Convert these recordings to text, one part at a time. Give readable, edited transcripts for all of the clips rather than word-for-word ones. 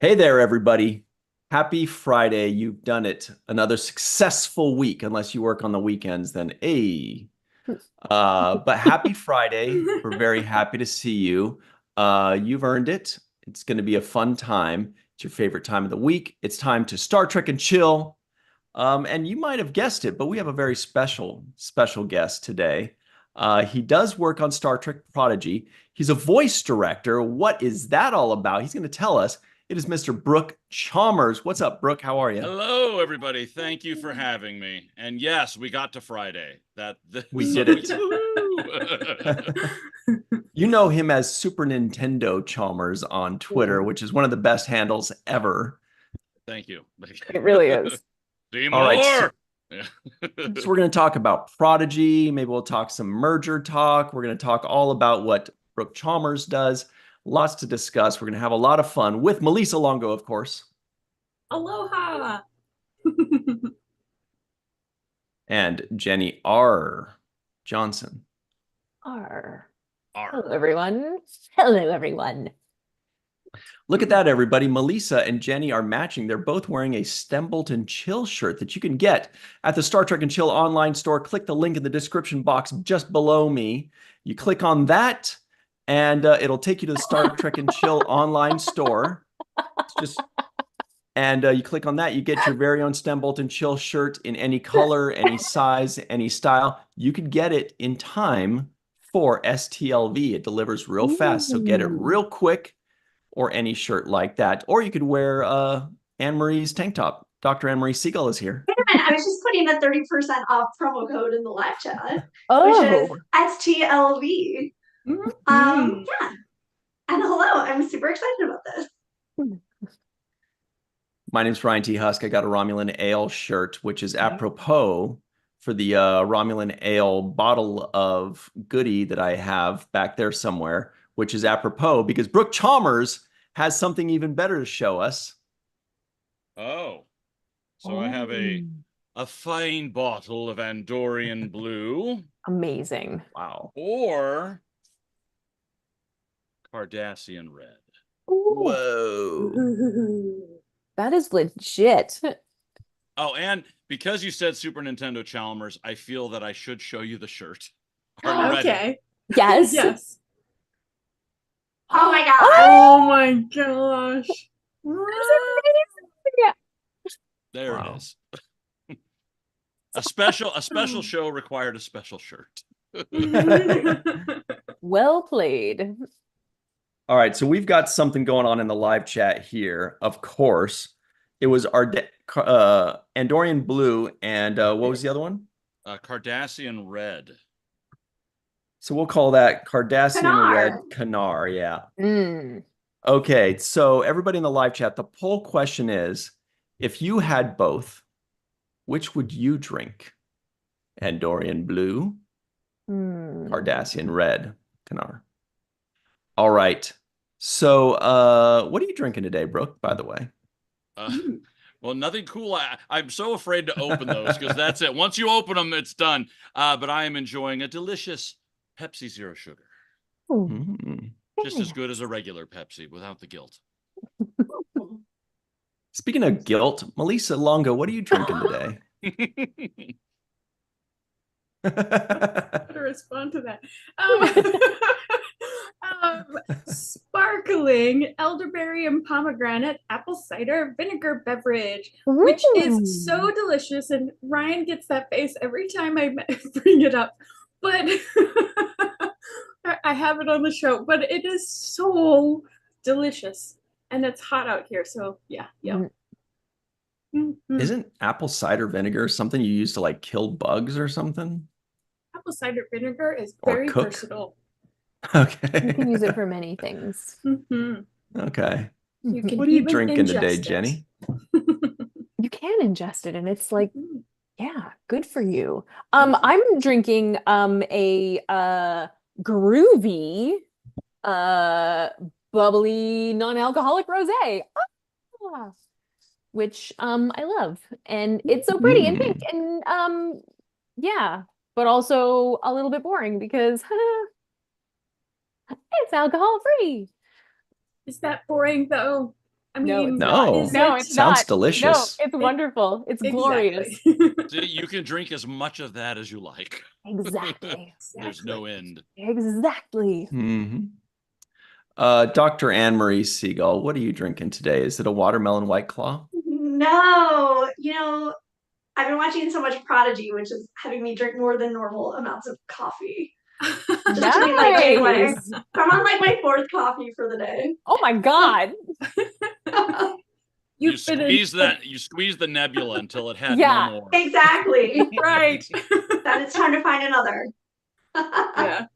Hey there, everybody. Happy Friday. You've done it. Another successful week, unless you work on the weekends, then hey. But happy Friday. We're very happy to see you. You've earned it. It's going to be a fun time. It's your favorite time of the week. It's time to Star Trek and chill. And you might have guessed it, but we have a very special guest today. He does work on Star Trek Prodigy. He's a voice director. What is that all about? He's going to tell us. It is Mr. Brook Chalmers. What's up, Brook? How are you? Hello, everybody. Thank you for having me. And yes, we got to Friday. We So did it. woohoo! You know him as Super Nintendo Chalmers on Twitter, Yeah, which is one of the best handles ever. Thank you. it really is. See All right, so, more. so we're going to talk about Prodigy. Maybe we'll talk some merger talk. We're going to talk all about what Brook Chalmers does. Lots to discuss. We're going to have a lot of fun with Melissa Longo, of course, Aloha. and Jenny R. Johnson. R. Arr. Hello, everyone. Hello, everyone. Look at that, everybody. Melissa and Jenny are matching. They're both wearing a Stembleton Chill shirt that you can get at the Star Trek and Chill online store. Click the link in the description box just below me. You click on that, and it'll take you to the Star Trek and Chill online store. It's just and you click on that, you get your very own Stembleton Chill shirt in any color, any size, any style. You could get it in time for STLV. It delivers real fast, so get it Ooh. real quick or any shirt like that. Or you could wear Anne Marie's tank top. Dr. Anne Marie Siegel is here. Wait a minute, I was just putting a 30% off promo code in the live chat, which is Oh. STLV. Mhm. Yeah. And hello, I'm super excited about this. My name's Ryan T. Husk. I got a Romulan Ale shirt, which is Yeah. apropos for the Romulan Ale bottle of goodie that I have back there somewhere, which is apropos because Brook Chalmers has something even better to show us. Oh, so I have Oh. a fine bottle of Andorian blue Amazing. Wow. or Cardassian red. Ooh. Whoa. That is legit. Oh, and because you said Super Nintendo Chalmers, I feel that I should show you the shirt. Are you ready? Okay. Yes. Yes. Oh my gosh. Oh my gosh. That's amazing. There Wow. it is. A special show required a special shirt. Well played. All right, so we've got something going on in the live chat here. Of course, it was our Andorian Blue and what was the other one? Cardassian red. So we'll call that Cardassian Red Canar. Canar. Yeah. Mm. Okay, so everybody in the live chat, the poll question is, if you had both, which would you drink? Andorian Blue, Mm. Cardassian Red Canar. All right. So, what are you drinking today, Brooke, by the way? Uh, well, nothing cool. I'm so afraid to open those because that's it. Once you open them, it's done. But I am enjoying a delicious Pepsi Zero Sugar. Ooh, Mm. Just very as good as a regular Pepsi without the guilt. Speaking of guilt, Melissa Longo, what are you drinking today? How to respond to that? Sparkling elderberry and pomegranate apple cider vinegar beverage, which is so Ooh. delicious. And Ryan gets that face every time I bring it up. But I have it on the show, but it is so delicious. And it's hot out here. So, yeah, yum. Mhm. Isn't apple cider vinegar something you use to like kill bugs or something? Apple cider vinegar is Or very cook? versatile. You can use it Okay. for many things. Mhm. Okay. You Mhm. can What are you even drinking today, ingest Jenny? it. You can ingest it, and it's like, Mhm. yeah, good for you. I'm drinking a groovy uh bubbly non-alcoholic rosé. Ah, which I love. And it's so pretty and pink Mm. and yeah, but also a little bit boring because it's alcohol free. Is that boring though? I No, mean, it's No. is No, it? it's Sounds not. delicious. No, it's wonderful. It's glorious. Exactly. See, you can drink as much of that as you like. Exactly. There's no end. Exactly. Hmm. Dr. Anne Marie Siegel, what are you drinking today? Is it a watermelon White Claw? No, I've been watching so much Prodigy, which is having me drink more than normal amounts of coffee. Just to be like, anyway, Nice. I'm on like my 4th coffee for the day. Oh my God. You squeeze the nebula until it had Yeah. no more. Exactly. Right. Then it's time to find another. Yeah.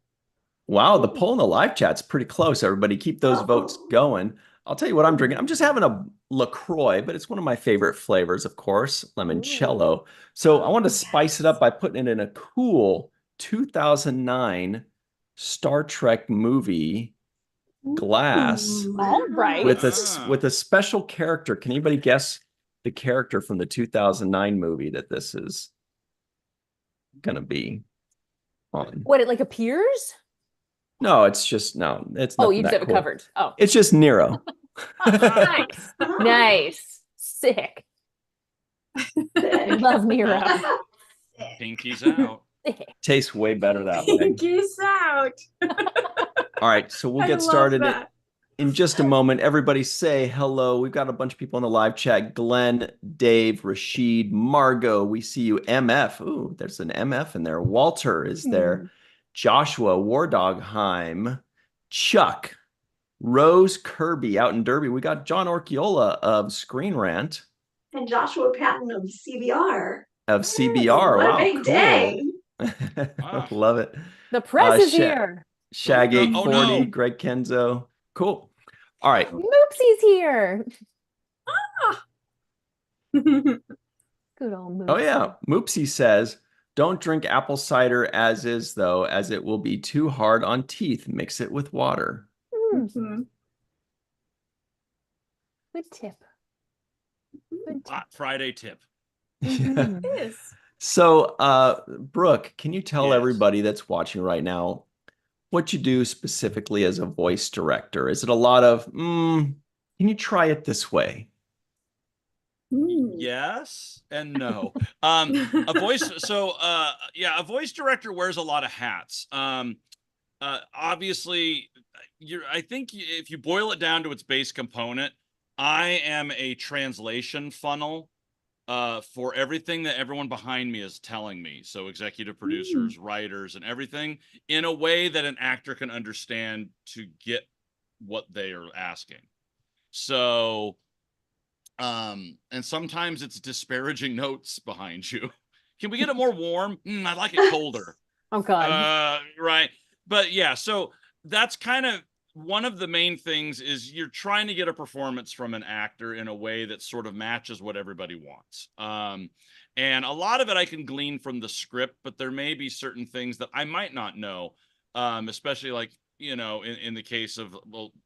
Wow, the poll in the live chat's pretty close. Everybody keep those votes going. I'll tell you what I'm drinking. I'm just having a LaCroix, but it's one of my favorite flavors, of course, limoncello. So I want to spice it up by putting it in a cool 2009 Star Trek movie glass All right. with a special character. Can anybody guess the character from the 2009 movie that this is gonna be on? What, it like appears? No, it's Oh, nothing you just that have it cool. covered. Oh, It's just Nero. nice. Nice. Sick. Love Nero. Pinkies out. Sick. Tastes way better that way. Pinkies out. All right, so we'll I get love started that. in just a moment. Everybody say hello. We've got a bunch of people in the live chat. Glenn, Dave, Rashid, Margot. We see you. MF. Ooh, there's an MF in there. Walter is there. Joshua, Wardogheim, Chuck, Rose Kirby out in Derby. We got John Orchiola of Screen Rant. And Joshua Patton of CBR. Of CBR. What Wow, a big cool. day. Love it. The press is here. Shag840, Oh, no. Greg Kenzo. Cool. All right. Moopsie's here. Good old Moopsie. Oh, yeah. Moopsie says, don't drink apple cider as is, though, as it will be too hard on teeth. Mix it with water. Mhm. Good tip. Good tip. Friday tip. Mhm. It is. So, Brooke, can you tell Yes. everybody that's watching right now what you do specifically as a voice director? Is it a lot of, can you try it this way? Yes and no. A voice director wears a lot of hats. Obviously I think if you boil it down to its base component, I am a translation funnel for everything that everyone behind me is telling me. So executive producers, writers, and everything, in a way that an actor can understand to get what they are asking. So and sometimes it's disparaging notes behind you. Can we get it more warm? I'd like it colder. Oh God. Right. But yeah, so that's kind of one of the main things, is you're trying to get a performance from an actor in a way that sort of matches what everybody wants. And a lot of it I can glean from the script, but there may be certain things that I might not know, especially like, in the case of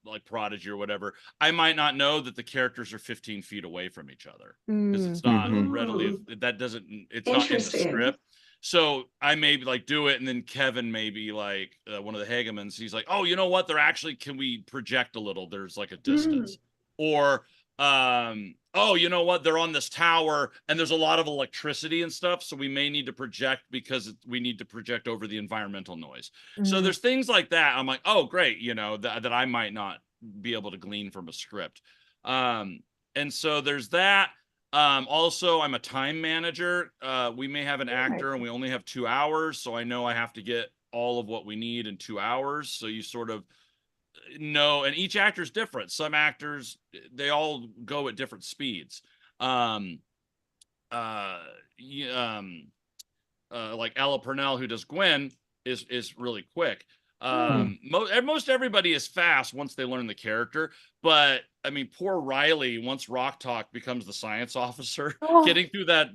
like Prodigy or whatever, I might not know that the characters are 15 feet away from each other, because it's not readily, it's not in the script. So I may like do it, and then Kevin may be like, one of the Hagemans, he's like, oh, you know what? Can we project a little? There's like a distance. Or, oh, you know what? They're on this tower and there's a lot of electricity and stuff. So we may need to project because we need to project over the environmental noise. So there's things like that. I'm like, oh, great. That I might not be able to glean from a script. And so there's that. Also, I'm a time manager. We may have an actor and we only have 2 hours. So I know I have to get all of what we need in 2 hours. So you sort of know, and each actor is different. Some actors, they all go at different speeds. Like Ella Purnell, who does Gwen, is really quick. Most everybody is fast once they learn the character, but I mean, poor Riley, once Rock Talk becomes the science officer, getting through that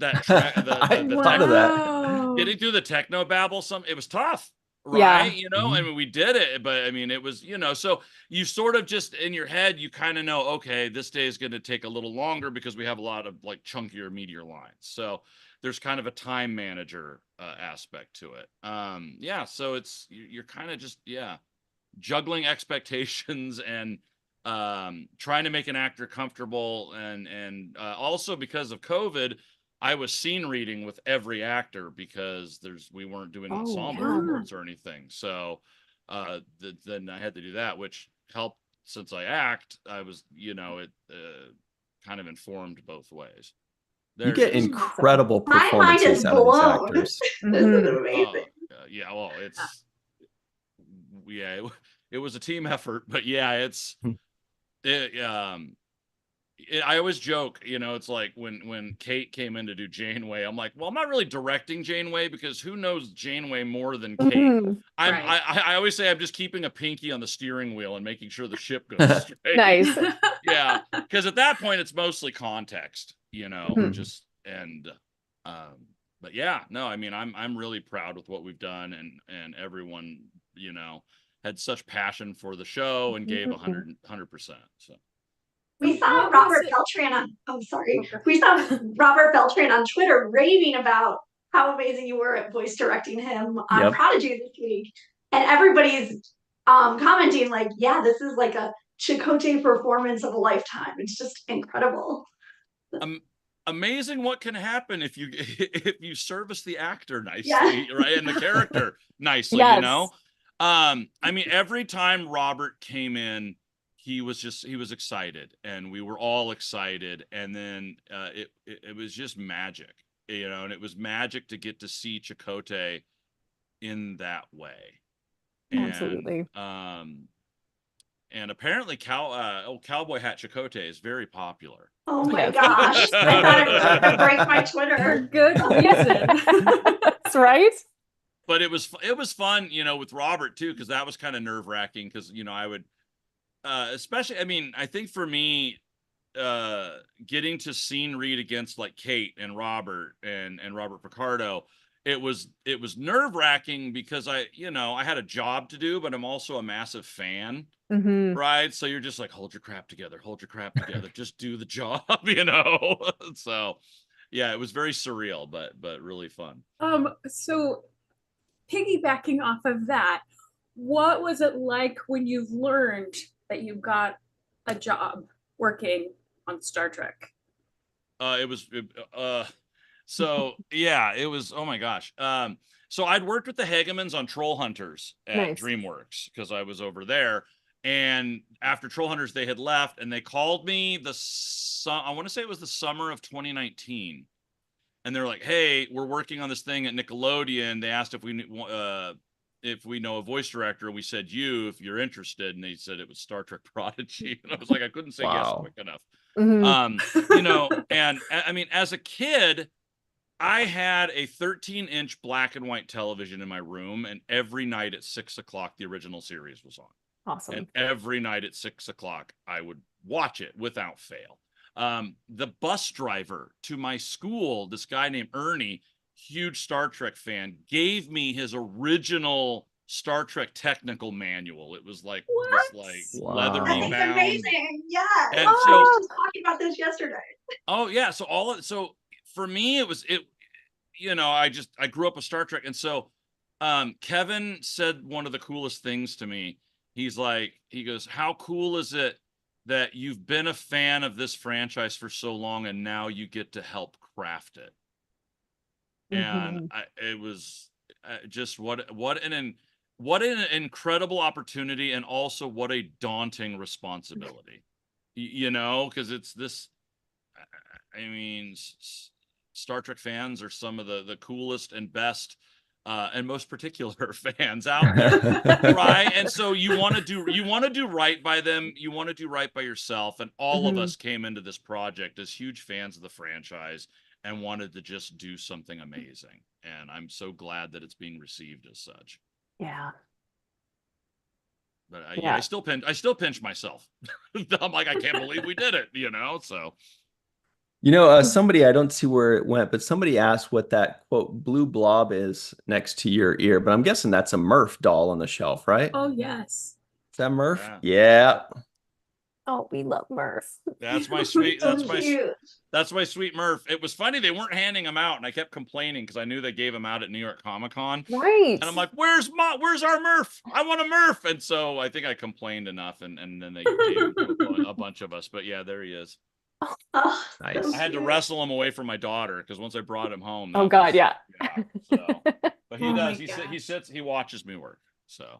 getting through the techno babble, it was tough, right? I mean, we did it, but I mean, it was, so you sort of just in your head, you kind of know, okay, this day is going to take a little longer because we have a lot of like chunkier, meatier lines. So there's kind of a time manager aspect to it. So you're kind of just, juggling expectations and trying to make an actor comfortable, and also because of COVID, I was scene reading with every actor because we weren't doing ensemble reports or anything. So then I had to do that, which helped. Since I act, I was, it kind of informed both ways. You get Just, incredible My mind is performances out of these blown. actors. This is amazing. yeah, well, it was a team effort, but yeah, I always joke, it's like when Kate came in to do Janeway, I'm like, well, I'm not really directing Janeway because who knows Janeway more than Kate? I always say I'm just keeping a pinky on the steering wheel and making sure the ship goes straight. Nice. Yeah, because at that point it's mostly context, but yeah, no, I mean, I'm really proud with what we've done, and everyone, had such passion for the show and gave 100%. So. We saw Robert Beltran on Twitter raving about how amazing you were at voice directing him on Prodigy this week. And everybody's commenting like, yeah, this is like a Chakotay performance of a lifetime. It's just incredible. Amazing what can happen if you service the actor nicely, right? And the character nicely, I mean, every time Robert came in, he was excited, and we were all excited, and then it was just magic, and it was magic to get to see Chakotay in that way. Absolutely. And apparently Cowboy Hat Chakotay is very popular. Oh my gosh. I thought it was going to break my Twitter. For good reason. That's right. But it was fun, with Robert too, because that was kind of nerve-wracking, because I would especially, I mean, I think for me, getting to scene read against like Kate and Robert and Robert Picardo, it was nerve-wracking because I had a job to do, but I'm also a massive fan. Right? So you're just like, hold your crap together, just do the job, So yeah, it was very surreal, but really fun. So piggybacking off of that, what was it like when you've learned that you got a job working on Star Trek? So yeah, it was, oh my gosh. So I'd worked with the Hegemans on Troll Hunters at DreamWorks because I was over there. And after Troll Hunters, they had left, and they called me I want to say it was the summer of 2019. And they're like, hey, we're working on this thing at Nickelodeon. They asked if we know a voice director. We said if you're interested. And they said it was Star Trek Prodigy. And I was like, I couldn't say yes quick enough. And I mean, as a kid, I had a 13-inch black and white television in my room, and every night at 6 o'clock, the original series was on. Awesome. And every night at 6 o'clock, I would watch it without fail. The bus driver to my school, this guy named Ernie, huge Star Trek fan, gave me his original Star Trek technical manual. It was like this leathery bound. That's amazing. Yeah. And I was talking about this yesterday. Oh yeah. So for me, I grew up with Star Trek. And so Kevin said one of the coolest things to me. He goes, how cool is it that you've been a fan of this franchise for so long, and now you get to help craft it? And it was just what an incredible opportunity, and also what a daunting responsibility, because it's this, I mean, Star Trek fans are some of the coolest and best and most particular fans out there, right? And so you want to do right by them. You want to do right by yourself. And all of us came into this project as huge fans of the franchise and wanted to just do something amazing. And I'm so glad that it's being received as such. Yeah. But I still pinch myself. I'm like, I can't believe we did it, so. Somebody, I don't see where it went, but somebody asked what that quote blue blob is next to your ear, but I'm guessing that's a Murph doll on the shelf, right? Oh yes. Is that Murph? Yeah. Oh, we love Murph. That's my sweet. So That's my cute. That's my sweet Murph. It was funny they weren't handing them out, and I kept complaining because I knew they gave them out at New York Comic Con. Right. And I'm like, "Where's our Murph? I want a Murph." And so I think I complained enough, and then they gave him to a bunch of us. But yeah, there he is. Oh, Nice. so I had to cute. wrestle him away from my daughter because once I brought him home. Oh that God, was- yeah. So, but he Oh my does. He sits. He watches me work. So.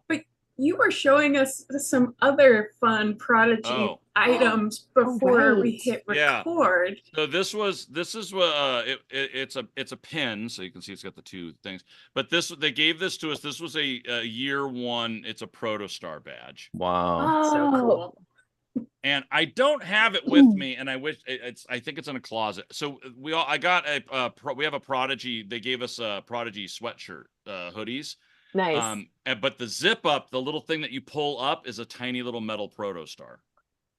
You were showing us some other fun Prodigy Oh. items before we right. hit Yeah. record. So this is it's a pin, so you can see it's got the two things. But they gave this to us. This was a year one. It's a Protostar badge, Wow. So cool. and I don't have it with me. And I wish I think it's in a closet. So we have a Prodigy. They gave us a Prodigy sweatshirt hoodies. Nice. But the zip up, the little thing that you pull up, is a tiny little metal Protostar.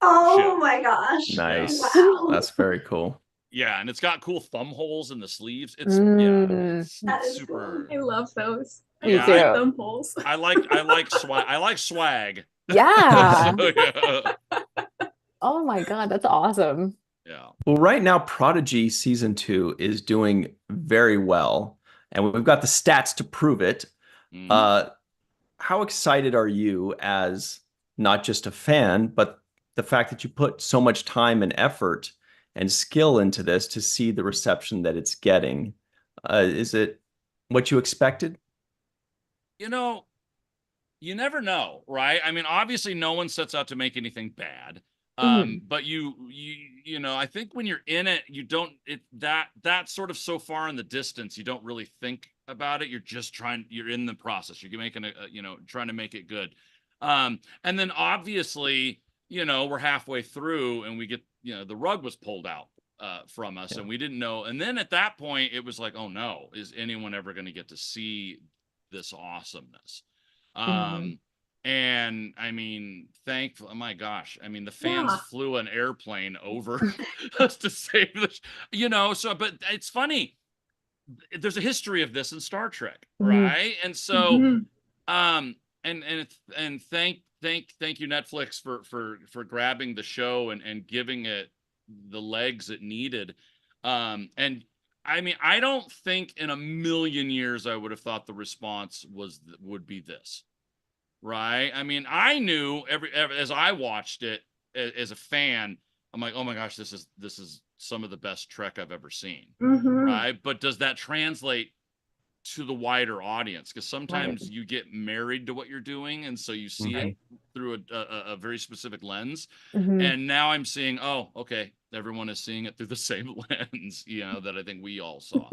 Oh Shit. my gosh. Nice. Wow. That's very cool. Yeah, and it's got cool thumb holes in the sleeves. It's That is super. I love those. Me Yeah, too. Thumb holes. I like swag. I like swag. Yeah. So, yeah. Oh my God, that's awesome. Yeah. Well, right now, Prodigy season 2 is doing very well, and we've got the stats to prove it. Mhm. How excited are you as not just a fan, but the fact that you put so much time and effort and skill into this to see the reception that it's getting? Is it what you expected? You know, you never know, right? I mean, obviously no one sets out to make anything bad. But you know, I think when you're in it, you don't that's sort of so far in the distance, you don't really think about it. You're in the process. You're making trying to make it good. And then obviously, you know, we're halfway through and we get, the rug was pulled out from us, and we didn't know. And then at that point it was like, oh no, is anyone ever going to get to see this awesomeness? And I mean, thankfully, oh my gosh, I mean, the fans flew an airplane over us to save this, so, but it's funny. There's a history of this in Star Trek, right? And so, and thank you, Netflix, for grabbing the show and giving it the legs it needed. And I mean, I don't think in a million years I would have thought the response would be this. Right. I mean, I knew as I watched it as a fan, I'm like, oh my gosh, this is some of the best Trek I've ever seen. Right. But does that translate to the wider audience? Because sometimes you get married to what you're doing. And so you see it through a very specific lens. And now I'm seeing, oh, okay, everyone is seeing it through the same lens, that I think we all saw.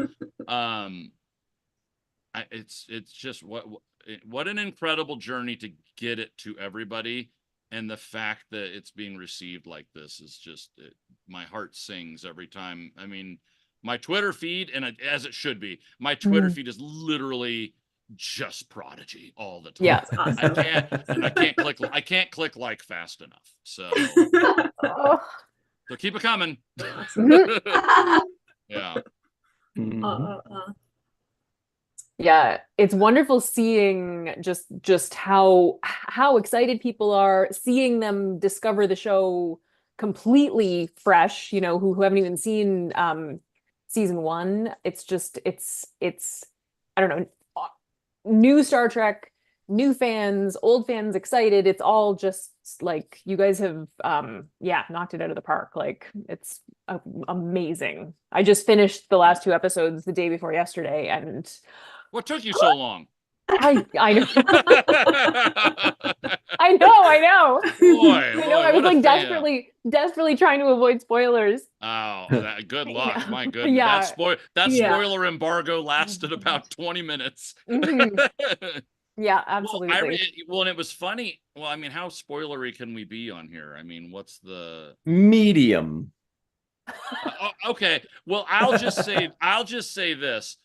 It's just what an incredible journey to get it to everybody, and the fact that it's being received like this is just my heart sings every time. I mean, my Twitter feed, and as it should be, my Twitter feed is literally just Prodigy all the time. Yeah. Awesome. I can't click like fast enough. So Oh. so keep it coming. Yeah. Yeah, it's wonderful seeing just how excited people are, seeing them discover the show completely fresh, who haven't even seen season 1. It's I don't know, new Star Trek, new fans, old fans excited. It's all just like you guys have knocked it out of the park. Like it's amazing. I just finished the last 2 episodes the day before yesterday, and what took you so long? I know. I know. Boy, I was like desperately trying to avoid spoilers. Oh, good luck. My goodness. Yeah. That spoiler embargo lasted about 20 minutes. Yeah, absolutely. And it was funny. Well, I mean, how spoilery can we be on here? I mean, what's the medium? Okay. Well, I'll just say this.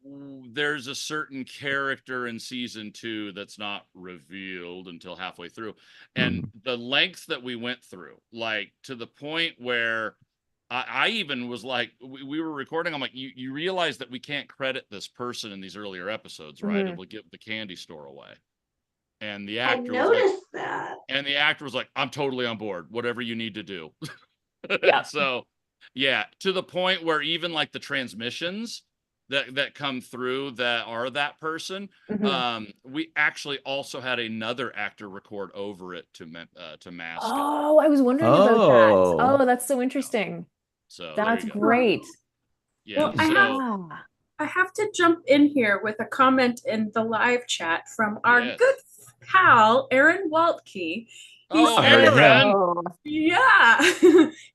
There's a certain character in season 2 that's not revealed until halfway through, and the lengths that we went through, like to the point where I even was like, we were recording, I'm like, you realize that we can't credit this person in these earlier episodes, right? It will give the candy store away. And the actor I noticed that. And the actor was like, I'm totally on board, whatever you need to do. Yeah. So yeah, to the point where even like the transmissions that come through that are that person, we actually also had another actor record over it to mask it. Oh, I was wondering about that. Oh, that's so interesting. So That's there you go. great. Yeah. Well, I have to jump in here with a comment in the live chat from our good pal, Aaron Waltke. Aaron! Yeah.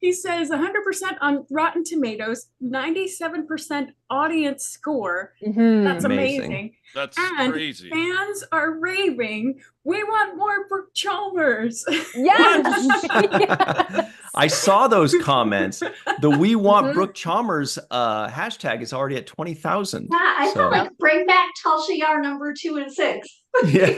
He says 100% on Rotten Tomatoes, 97% audience score. That's amazing. That's crazy. Fans are raving. We want more Brook Chalmers. Yes. I saw those comments. The "We Want Brook Chalmers" hashtag is already at 20,000. Yeah, I felt like bring back Tulsa Yar number 2 and 6. Yeah.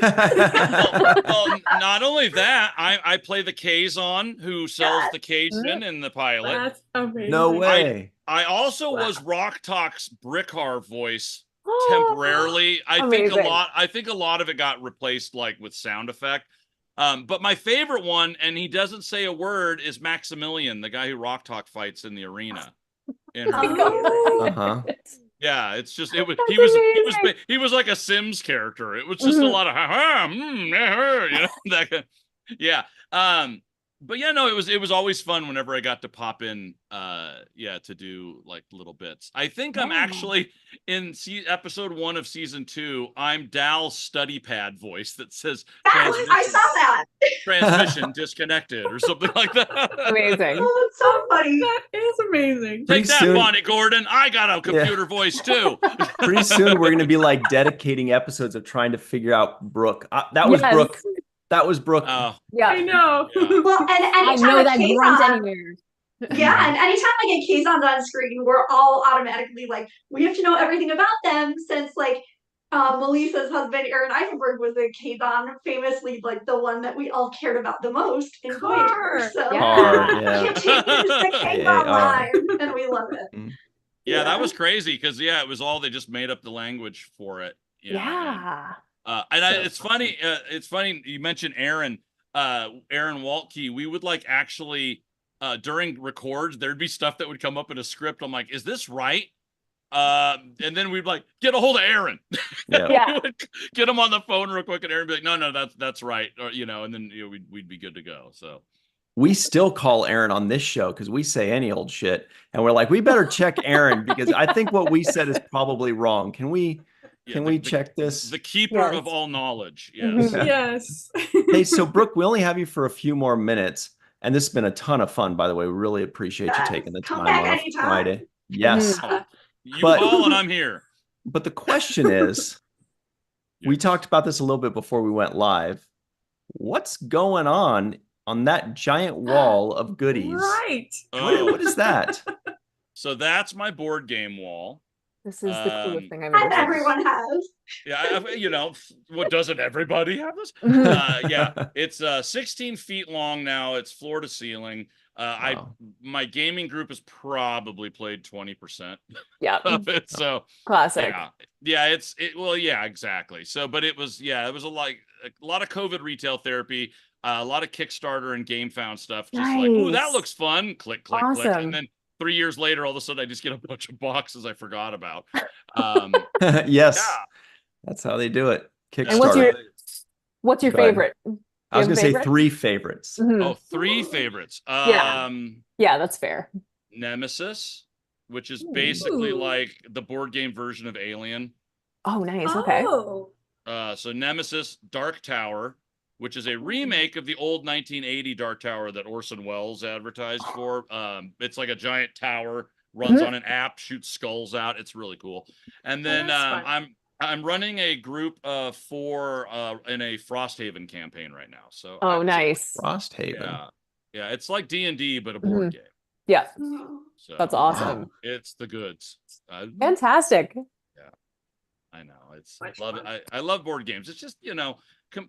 well, not only that, I play the Kazon who sells the Kazon in the pilot. That's amazing. No way. I also was Rock Talk's Brickar voice temporarily. I think a lot of it got replaced like with sound effect. But my favorite one, and he doesn't say a word, is Maximilian, the guy who Rock Talk fights in the arena. Yeah, it's just he was like a Sims character. It was just a lot of yeah. But yeah, no, it was always fun whenever I got to pop in to do like little bits. I think I'm actually in episode 1 of season 2, I'm Dal's study pad voice that says I saw that. Transmission disconnected or something like that. Amazing. Oh, that's so funny. That is amazing. Take that, Bonnie Gordon. I got a computer voice too. Pretty soon we're going to be like dedicating episodes of trying to figure out Brooke. That was Brooke. That was Brooke. Yeah, I know. Yeah. Well, and anytime I know that grunt anywhere. Yeah, and anytime like a Kazon's on screen, we're all automatically like, we have to know everything about them, since like Melissa's husband Aaron Eichenberg was a Kazon, famously like the one that we all cared about the most in Voyager. So continues the Kazon line, and we love it. Yeah, that was crazy because it was all they just made up the language for it. It's funny. It's funny you mentioned Aaron Waltke. We would like actually during records, there'd be stuff that would come up in a script. I'm like, is this right? And then we'd like get a hold of Aaron. We would get him on the phone real quick, and Aaron would be like, no, that's right, or and then we'd be good to go. So we still call Aaron on this show because we say any old shit, and we're like, we better check Aaron because I think what we said is probably wrong. Can we check this? The keeper of all knowledge. Yes. Hey, so Brooke, we only have you for a few more minutes, and this has been a ton of fun, by the way. We really appreciate you taking the time on a Friday. Yes. You call and I'm here. But the question is, we talked about this a little bit before we went live. What's going on that giant wall of goodies? Right. What is that? So that's my board game wall. This is the coolest thing I've ever seen. Everyone has. Yeah, what doesn't everybody have this? It's 16 feet long now. It's floor to ceiling. My gaming group has probably played 20% of it. So classic. Exactly. So, but it was a lot of COVID retail therapy, a lot of Kickstarter and GameFound stuff. Just like, ooh, that looks fun. Click, click, click, and then 3 years later, all of a sudden, I just get a bunch of boxes I forgot about. Yes, that's how they do it. Kickstarter. And what's your favorite? I was going to say 3 favorites. Oh, 3 favorites. That's fair. Nemesis, which is basically like the board game version of Alien. Oh, nice. Okay. So Nemesis, Dark Tower, which is a remake of the old 1980 Dark Tower that Orson Welles advertised for. It's like a giant tower, runs on an app, shoots skulls out. It's really cool. And then I'm running a group of 4 in a Frosthaven campaign right now. So nice. Frosthaven. Yeah, it's like D&D but a board game. Yeah. So, that's awesome. It's the goods. Fantastic. Yeah. I know. I love it. I love board games. It's just,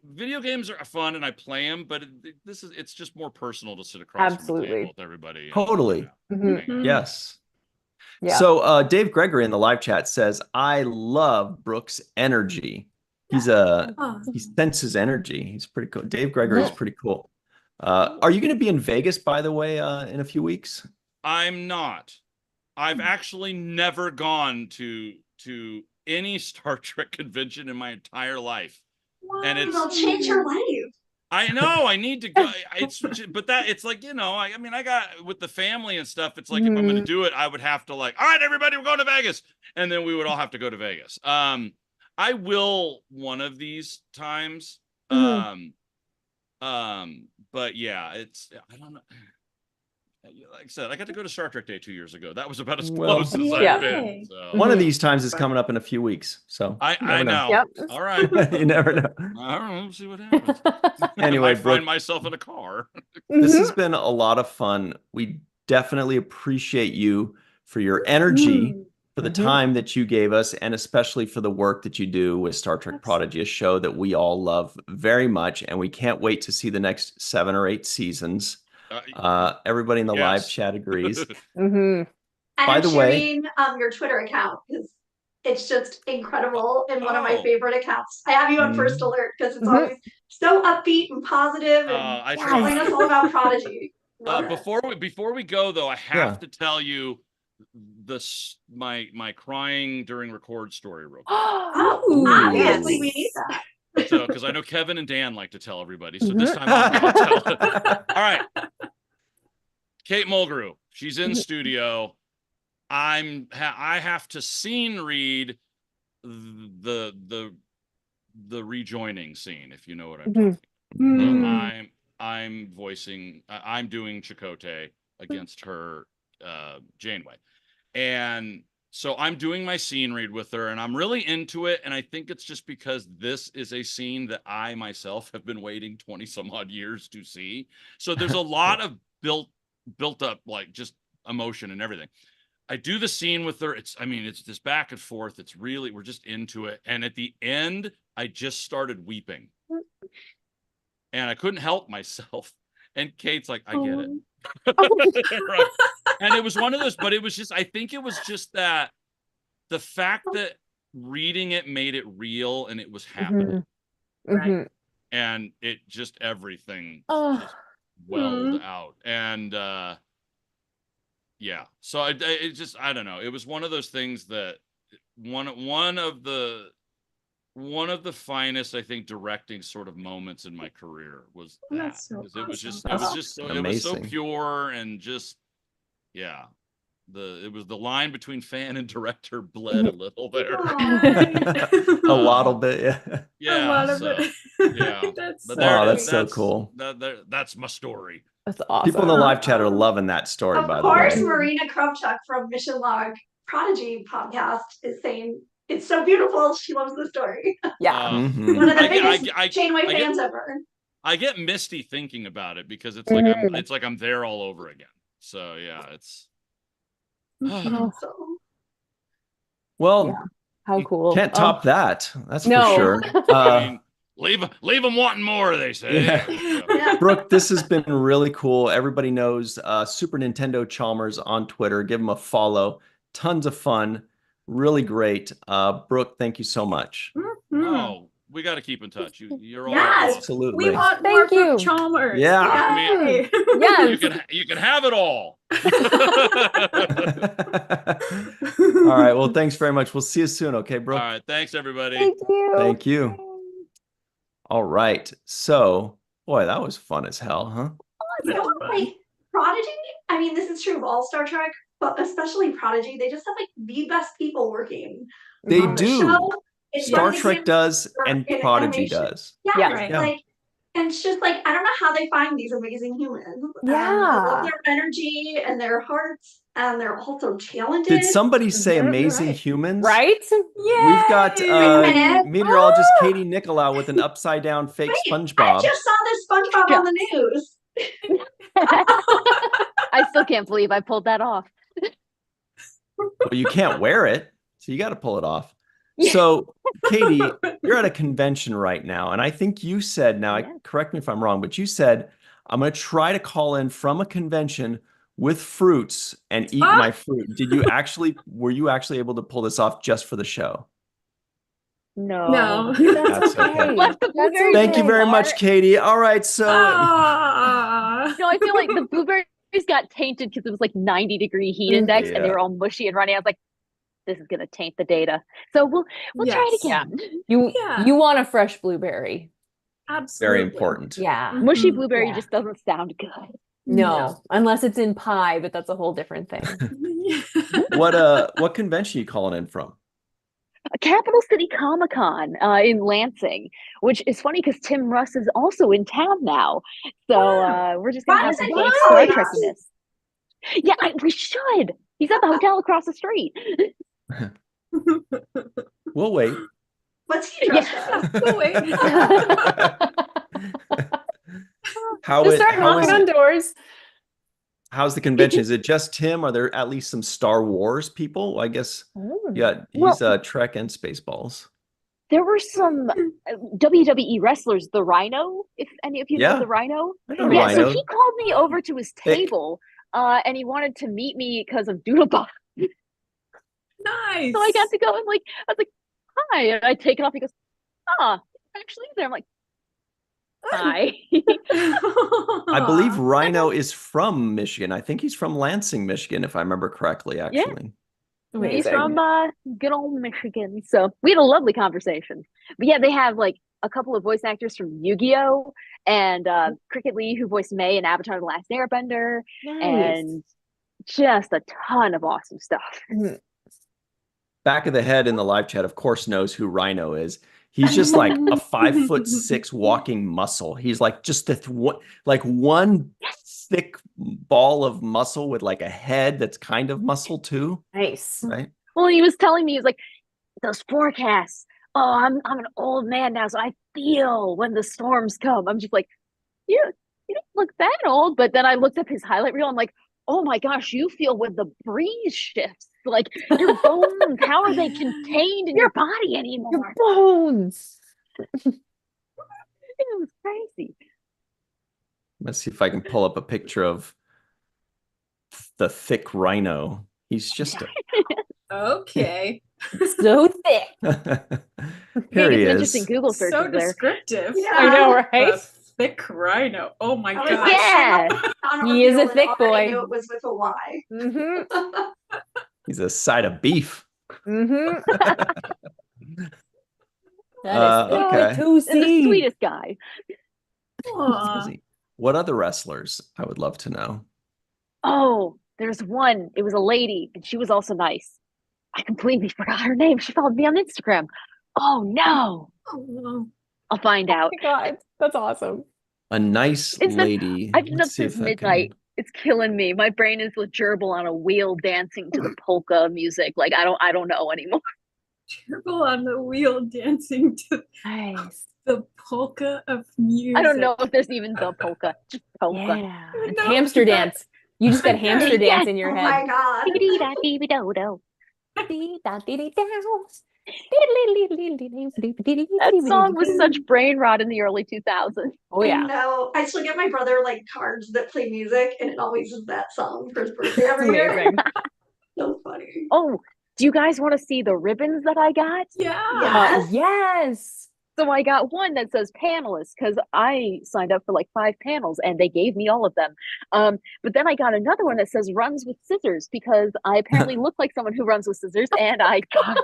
video games are fun and I play them, but it's just more personal to sit across from the table with everybody. Totally. Yes. Yeah. So Dave Gregory in the live chat says, I love Brooke's energy. He senses energy. He's pretty cool. Dave Gregory is pretty cool. Are you going to be in Vegas, by the way, in a few weeks? I'm not. I've actually never gone to any Star Trek convention in my entire life. Wow, And it'll change your life. I know I need to go. It's like, I mean, I got with the family and stuff. It's like, if I'm going to do it, I would have to like, all right, everybody, we're going to Vegas. And then we would all have to go to Vegas. I will one of these times. But yeah, I don't know. Like I said, I got to go to Star Trek Day 2 years ago. That was about as close as I've been. So. One of these times is coming up in a few weeks. So I know. Yep. All right. You never know. I don't know. We'll see what happens. Anyway, I find myself in a car. This has been a lot of fun. We definitely appreciate you for your energy, for the time that you gave us, and especially for the work that you do with Star Trek Prodigy, a show that we all love very much, and we can't wait to see the next 7 or 8 seasons. Everybody in the live chat agrees. And By I'm the way, sharing your Twitter account because it's just incredible and one of my favorite accounts. I have you on First Alert because it's always so upbeat and positive and telling us all about Prodigy. Before we go though, I have to tell you my crying during record story real quick. Obviously we need that. So, because I know Kevin and Dan like to tell everybody, so this time I'm going to tell it. All right, Kate Mulgrew, she's in studio. I have to scene read the rejoining scene, if you know what I'm talking about. I'm doing Chakotay against her Janeway, and so I'm doing my scene read with her, and I'm really into it. And I think it's just because this is a scene that I myself have been waiting 20 some odd years to see. So there's a lot of built up, like just emotion and everything. I do the scene with her. It's this back and forth. It's really, we're just into it. And at the end, I just started weeping and I couldn't help myself. And Kate's like, I get it. Right. And it was one of those, but it was just, I think it was just that the fact that reading it made it real and it was happening. Right. And it just, everything just welled out. And yeah, so it just, I don't know. It was one of those things that one of the finest, I think, directing sort of moments in my career was that. That's so awesome. It was so pure and just, yeah. It was the line between fan and director bled a little there. A lot bit, yeah. Yeah, a lot of it. Yeah. That's so cool. That's my story. That's awesome. People in the live chat are loving that story, by the way. Of course, Marina Kropchuk from Mission Log Prodigy podcast is saying it's so beautiful. She loves the story. Yeah. One of the biggest Janeway fans ever. I get misty thinking about it because it's like I'm there all over again. So yeah, it's well, how cool. Can't top that. That's for sure. I mean, leave them wanting more, they say. Yeah. Brooke, this has been really cool. Everybody knows Super Nintendo Chalmers on Twitter. Give him a follow. Tons of fun. Really great. Brooke, thank you so much. Oh, we got to keep in touch. You're all absolutely. We want more Brook Chalmers. Yeah. I mean, you can have it all. All right. Well, thanks very much. We'll see you soon. Okay, Brooke. All right. Thanks, everybody. Thank you. Thank you. All right. So, boy, that was fun as hell, huh? You know, like Prodigy. I mean, this is true of all Star Trek, but especially Prodigy. They just have like the best people working. They on the do. show. Star Trek does, and Prodigy does. Yeah, right. Like, and it's just like I don't know how they find these amazing humans. Yeah, I love their energy and their hearts, and they're also talented. Did somebody say amazing humans? Right? Yeah. We've got meteorologist Katie Nicolau with an upside down fake SpongeBob. I just saw this SpongeBob on the news. I still can't believe I pulled that off. Well, you can't wear it, so you got to pull it off. So, Katie, you're at a convention right now, and I think you said, correct me if I'm wrong, but you said, I'm going to try to call in from a convention with fruits and eat my fruit. Were you actually able to pull this off just for the show? No. That's okay. Let the blueberries Thank you very are- much, Katie. All right, so Ah. No, I feel like the blueberries got tainted because it was like 90-degree heat index and they Yeah. were all mushy and runny. I was like, this is gonna taint the data. So we'll try it Yes. again. You want a fresh blueberry. Absolutely. very important. Yeah. Mushy Mhm. blueberry Yeah. just doesn't sound good. No, unless it's in pie, but that's a whole different thing. What convention are you calling in from? Capital City Comic Con in Lansing, which is funny because Tim Russ is also in town now. So Wow. we're just gonna Why have doesn't some he fun call Star us? Trekkiness. Yeah, we should. He's at the hotel across the street. We'll wait. What's he dressed Yeah. as? Oh, wait. Just start knocking on doors. How's the convention? Is it just Tim? Are there at least some Star Wars people? I guess. Yeah, he's Trek and Spaceballs. There were some WWE wrestlers, the Rhino, if any of you know the Rhino. I know Yeah, Rhino. so he called me over to his table, and he wanted to meet me because of Doodlebug. Nice. So I got to go and I was like, hi, and I take it off. He goes, actually there. I'm like, hi. I believe Rhino is from Michigan. I think he's from Lansing, Michigan, if I remember correctly, actually. Yeah. He's from good old Michigan. So we had a lovely conversation. But yeah, they have like a couple of voice actors from Yu-Gi-Oh! And Cricket Lee, who voiced May in Avatar: The Last Airbender. Nice. And just a ton of awesome stuff. Back of the head in the live chat, of course, knows who Rhino is. He's just like a 5'6" walking muscle. He's like just one thick ball of muscle with like a head that's kind of muscle too. Nice. Right? Well, he was telling me, he was like, those forecasts. Oh, I'm an old man now, so I feel when the storms come. I'm just like, you don't look that old. But then I looked up his highlight reel. I'm like, oh my gosh, you feel when the breeze shifts. Like your bones, how are they contained in your body anymore? Your bones. It was crazy. Let's see if I can pull up a picture of the thick Rhino. He's just Okay. So thick. Here he Some is. interesting Google searches So there. descriptive. Yeah. I know, right? A thick rhino. Oh my I was god. like, Yeah. He is a unrevealed, thick and already boy. knew it was with a Y. Mm-hmm. He's a side of beef. Mm-hmm. That is Okay. to The see. sweetest guy. Aw. What other wrestlers? I would love to know. Oh, there's one. It was a lady, and she was also nice. I completely forgot her name. She followed me on Instagram. Oh no. Oh, I'll find out. Oh my God, that's awesome. A nice It's been- lady. I've been up Let's see since if I can- midnight. It's killing me. My brain is a gerbil on a wheel dancing to the polka music. Like I don't know anymore. Gerbil on the wheel dancing to Nice. the polka of music. I don't know if there's even the polka. Just polka. Yeah. I It's know hamster that. dance. You just got hamster Yes. dance in your Oh head. my god. Dee-dee-da-dee-dee-do-do. That song was such brain rot in the early 2000s. Oh I yeah. know. I still get my brother like cards that play music, and it always is that song for his birthday every year. Amazing. So funny. Oh, do you guys want to see the ribbons that I got? Yeah. Yes. Yes. So I got one that says panelists because I signed up for like 5 panels and they gave me all of them. But then I got another one that says runs with scissors because I apparently look like someone who runs with scissors, and I got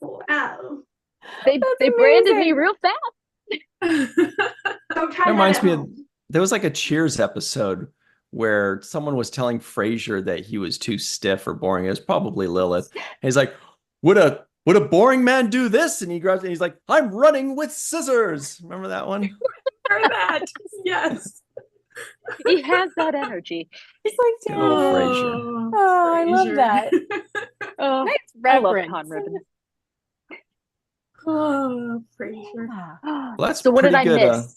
Wow. they branded me real fast. Don't try That reminds at me of home. there was like a Cheers episode where someone was telling Frasier that he was too stiff or boring. It was probably Lilith. And he's like, would a boring man do this? And he grabs it and he's like, I'm running with scissors. Remember that one? Heard that. Yes. He has that energy. It's like, Good old oh, Frasier. I love Frasier. that. Oh, Nice I love reference. con ribbons. Oh, Frasier. Yeah. Well, that's So what did I pretty good. miss?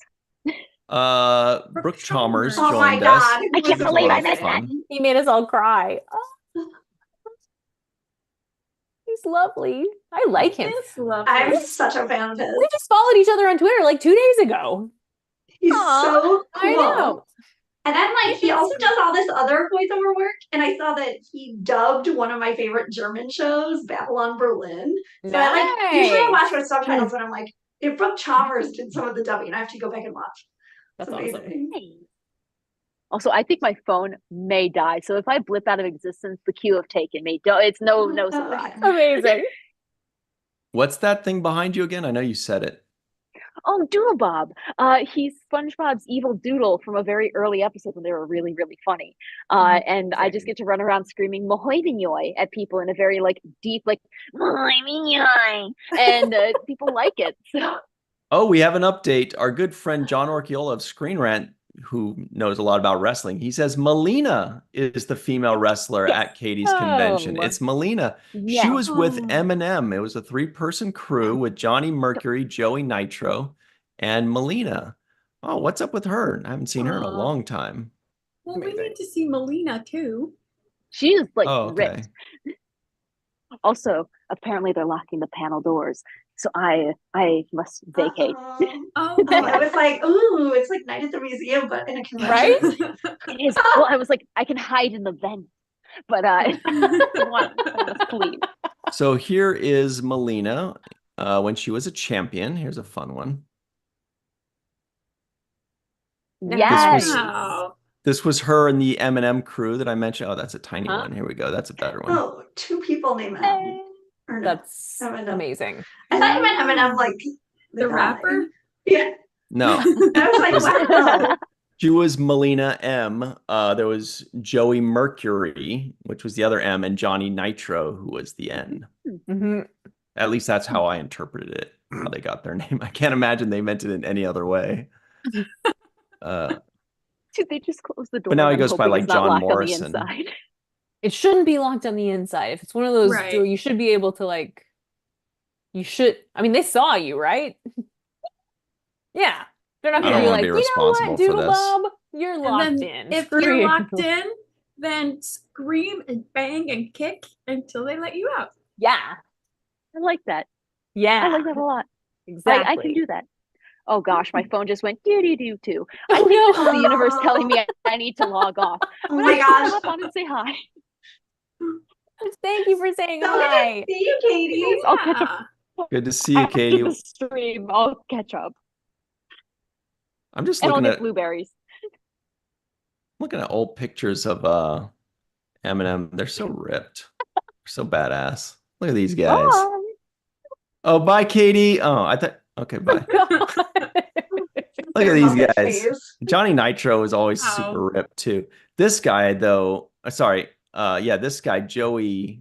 Brooke Chalmers Oh my joined god. us. I can't That was a believe lot I of missed that. fun. He made us all cry. Oh. He's lovely. I like him. It's lovely. I'm such a fan of his. We just followed each other on Twitter like 2 days ago. He's Aw, so cool. I know. And then like he also does all this other voiceover work, and I saw that he dubbed one of my favorite German shows, Babylon Berlin. So I like usually I watch with subtitles, and I'm like, if Brook Chalmers did some of the dubbing, I have to go back and watch. That's It's amazing. awesome. Also, I think my phone may die. So if I blip out of existence, the cue have taken me. It's no surprise. Okay. Amazing. What's that thing behind you again? I know you said it. Oh, Doodle Bob. He's SpongeBob's evil doodle from a very early episode when they were really, really funny. And I just get to run around screaming "Mahoy Vignoy" at people in a very like deep, like "Mahoy Vignoy," and people like it. So. Oh, we have an update. Our good friend John Orchiola of Screen Rant, who knows a lot about wrestling, he says Melina is the female wrestler at Katie's convention. It's Melina. Yes. She was with Eminem. It was a 3-person crew with Johnny Mercury, Joey Nitro, and Melina. Oh, what's up with her? I haven't seen her in a long time. Well, we need to see Melina too. She is like okay. ripped. Also, apparently they're locking the panel doors. So I must vacate. I was like, ooh, it's like Night at the Museum, but in a convention. Right? It is. Well, I was like, I can hide in the vent, but I want to flee. So here is Melina when she was a champion. Here's a fun one. Yes. This was her and the Eminem crew that I mentioned. Oh, that's a tiny one. Here we go. That's a better one. Oh, 2 people named M. Or no, That's amazing. I thought you meant Eminem, like the rapper. Yeah. No. I was like, wow. She was Melina M. There was Joey Mercury, which was the other M, and Johnny Nitro, who was the N. Mm-hmm. At least that's how I interpreted it, how they got their name. I can't imagine they meant it in any other way. Dude, they just closed the door. But now he goes by like John Morrison. It shouldn't be locked on the inside. If it's one of those, you should be able to like. I mean, they saw you, right? Yeah, they're not going to be like, you know what, Doodle Bob, you're locked in. If you're locked in, then scream and bang and kick until they let you out. Yeah, I like that. Yeah, I like that a lot. Exactly, I can do that. Oh gosh, my phone just went doo-doo-doo too. I think this is the universe telling me I need to log off. Oh my gosh. Hop on and say hi. Thank you for saying hi. See you, Katie. Yes, I'll catch up. Good to see you, Katie. After the stream, I'll catch up. I'm just and looking I'll at get blueberries. Looking at old pictures of Eminem. They're so ripped. They're so badass. Look at these guys. Oh, bye, Katie. Oh, I thought. Okay, bye. Look at these guys. Johnny Nitro is always super ripped too. This guy, though, this guy, Joey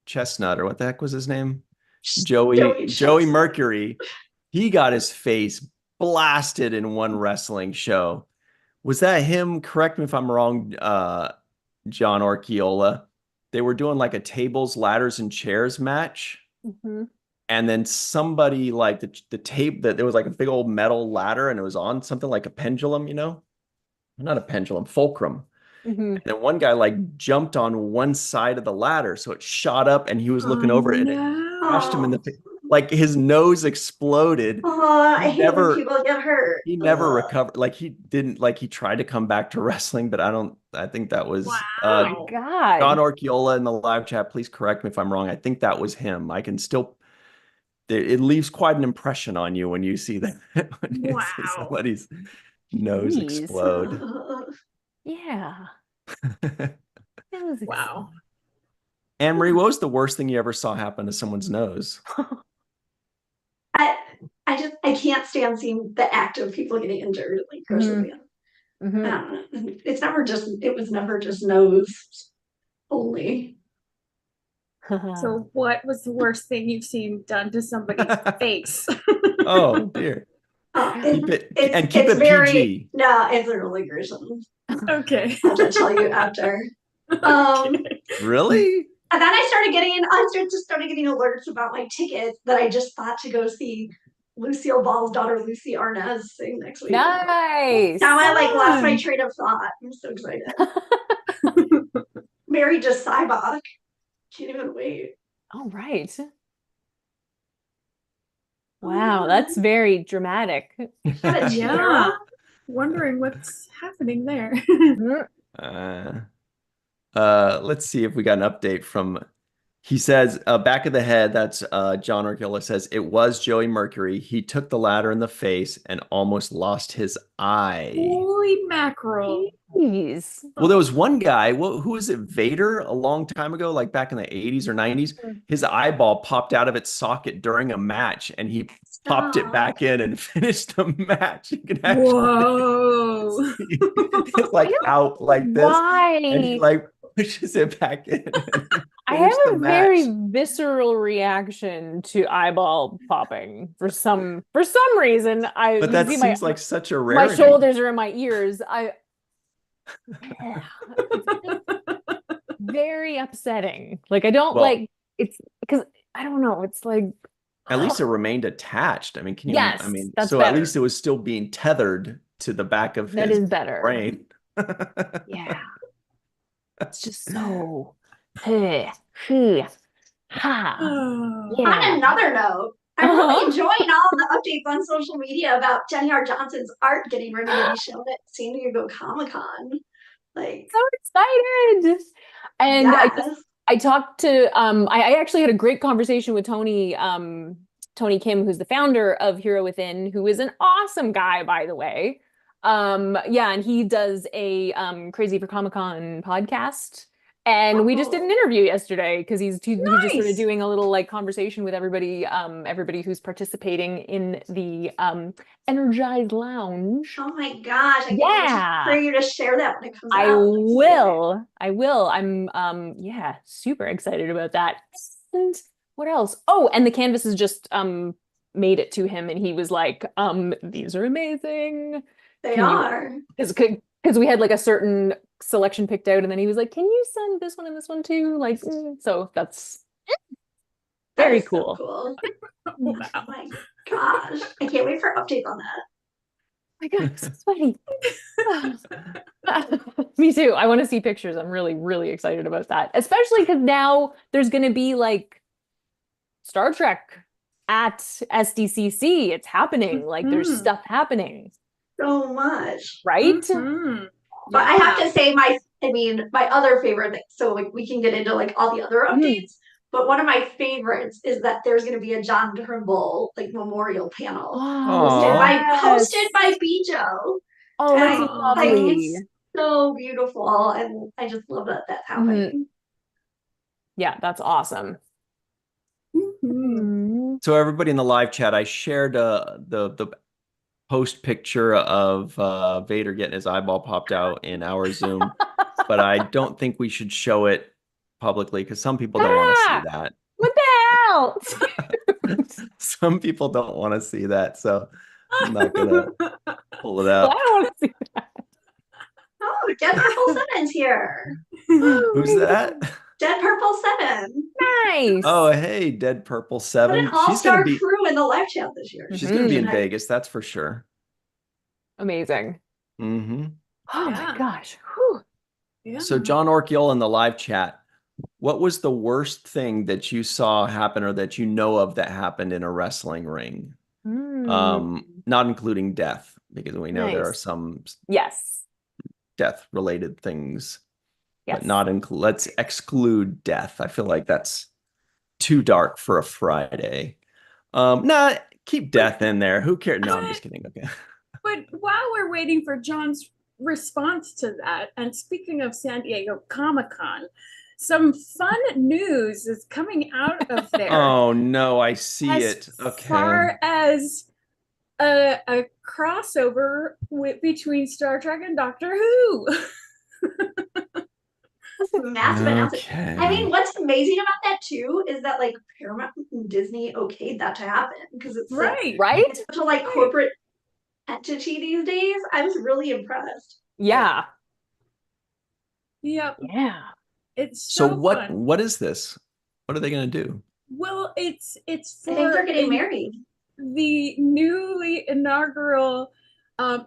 Chestnut, or what the heck was his name? Joey Mercury. He got his face blasted in one wrestling show. Was that him? Correct me if I'm wrong, John Orchiola. They were doing like a tables, ladders, and chairs match. Mm-hmm. And then somebody like the tape that there was like a big old metal ladder and it was on something like a pendulum, not a pendulum, fulcrum. Mm-hmm. And then one guy like jumped on one side of the ladder. So it shot up and he was looking over it and it crashed him in the face. Like his nose exploded. I hate when people get hurt. He never recovered. Like he didn't, like he tried to come back to wrestling, but I think that was God. John Orchiola in the live chat. Please correct me if I'm wrong. I think that was him. I can still, it leaves quite an impression on you when you see that. When you see somebody's nose explode. Yeah. Wow. Anne-Marie, what was the worst thing you ever saw happen to someone's nose? I can't stand seeing the act of people getting injured. Like grosses me out. It was never just nose only. So what was the worst thing you've seen done to somebody's face? Oh dear. Keep it very, PG. No, it's really gruesome. Okay. I'll have to tell you after. Really? And then I started getting alerts about my tickets that I just bought to go see Lucille Ball's daughter, Lucy Arnaz, sing next week. Nice. Now I lost my train of thought. I'm so excited. Married to Cybok. Can't even wait. All right. Wow, that's very dramatic. Yeah. Wondering what's happening there. Let's see if we got an update from. He says, back of the head, that's John Orgilla says, it was Joey Mercury. He took the ladder in the face and almost lost his eye. Holy mackerel. Jeez. Well, there was one guy, who was it, Vader, a long time ago, like back in the 80s or 90s. His eyeball popped out of its socket during a match, and he popped it back in and finished the match. You can actually Whoa. it's like out like this. Why? And he like pushes it back in. I have a very visceral reaction to eyeball popping for some reason. But that seems like such a rarity. My shoulders are in my ears. Very upsetting. Like I don't like it's because I don't know. It's like at least it remained attached. I mean, can you? Yes, I mean, that's so better. at least it was still being tethered to the back of that his is better. brain. Yeah, it's just so. Ha. Yeah. On another note, I'm really enjoying all the updates on social media about Jenny R. Johnson's art getting ready to be shown at San Diego Comic-Con. Like, so excited. And yes. I talked to I actually had a great conversation with Tony Kim, who's the founder of Hero Within, who is an awesome guy, by the way. Yeah, and he does a Crazy for Comic-Con podcast. And we just did an interview yesterday because he just started doing a little like conversation with everybody who's participating in the Energized Lounge. Oh my gosh! I can't wait for you to share that when it comes out. I will. I'm super excited about that. And what else? Oh, and the canvases just made it to him, and he was like, "These are amazing." They are. Because we had like a certain selection picked out, and then he was like, "Can you send this one and this one too?" Like, so that's very cool. So cool. Oh my gosh! I can't wait for updates on that. Oh my God, I'm so sweaty. Me too. I want to see pictures. I'm really, really excited about that, especially because now there's going to be like Star Trek at SDCC. It's happening. Like there's stuff happening. So much, right? But I have to say my other favorite thing, so like we can get into like all the other updates, but one of my favorites is that there's going to be a John Turnbull like memorial panel hosted by Bijo. Oh, that's lovely. It's so beautiful, and I just love that that's happening. Yeah, that's awesome. So everybody in the live chat, I shared the post picture of Vader getting his eyeball popped out in our Zoom, but I don't think we should show it publicly because some people don't want to see that. What the hell? Some people don't want to see that, so I'm not gonna pull it out. Well, I don't want to see that. Oh, Dead Purple 7's here. Who's that? Dead Purple 7. Nice. Oh, hey, Dead Purple 7. What an all-star crew in the live chat this year. She's gonna be in Vegas, that's for sure. Amazing. Mm-hmm. Oh my gosh. Whew. Yeah. So John Orkiel in the live chat, what was the worst thing that you saw happen or that you know of that happened in a wrestling ring? Not including death, because we know there are some death related things, but not let's exclude death. I feel like that's too dark for a Friday. Nah, keep death in there. Who cares? No, I'm just kidding. Okay. But while we're waiting for John's response to that, and speaking of San Diego Comic-Con, some fun news is coming out of there. Oh no, I see it. Okay. As far as a crossover between Star Trek and Doctor Who. Massive announcement. I mean, what's amazing about that too is that like Paramount and Disney okayed that to happen because it's right. It's such a like corporate entity these days. I was really impressed. Yeah. Yep. Yeah. It's so fun. what is this? What are they going to do? Well, it's for I think they're getting married. The newly inaugural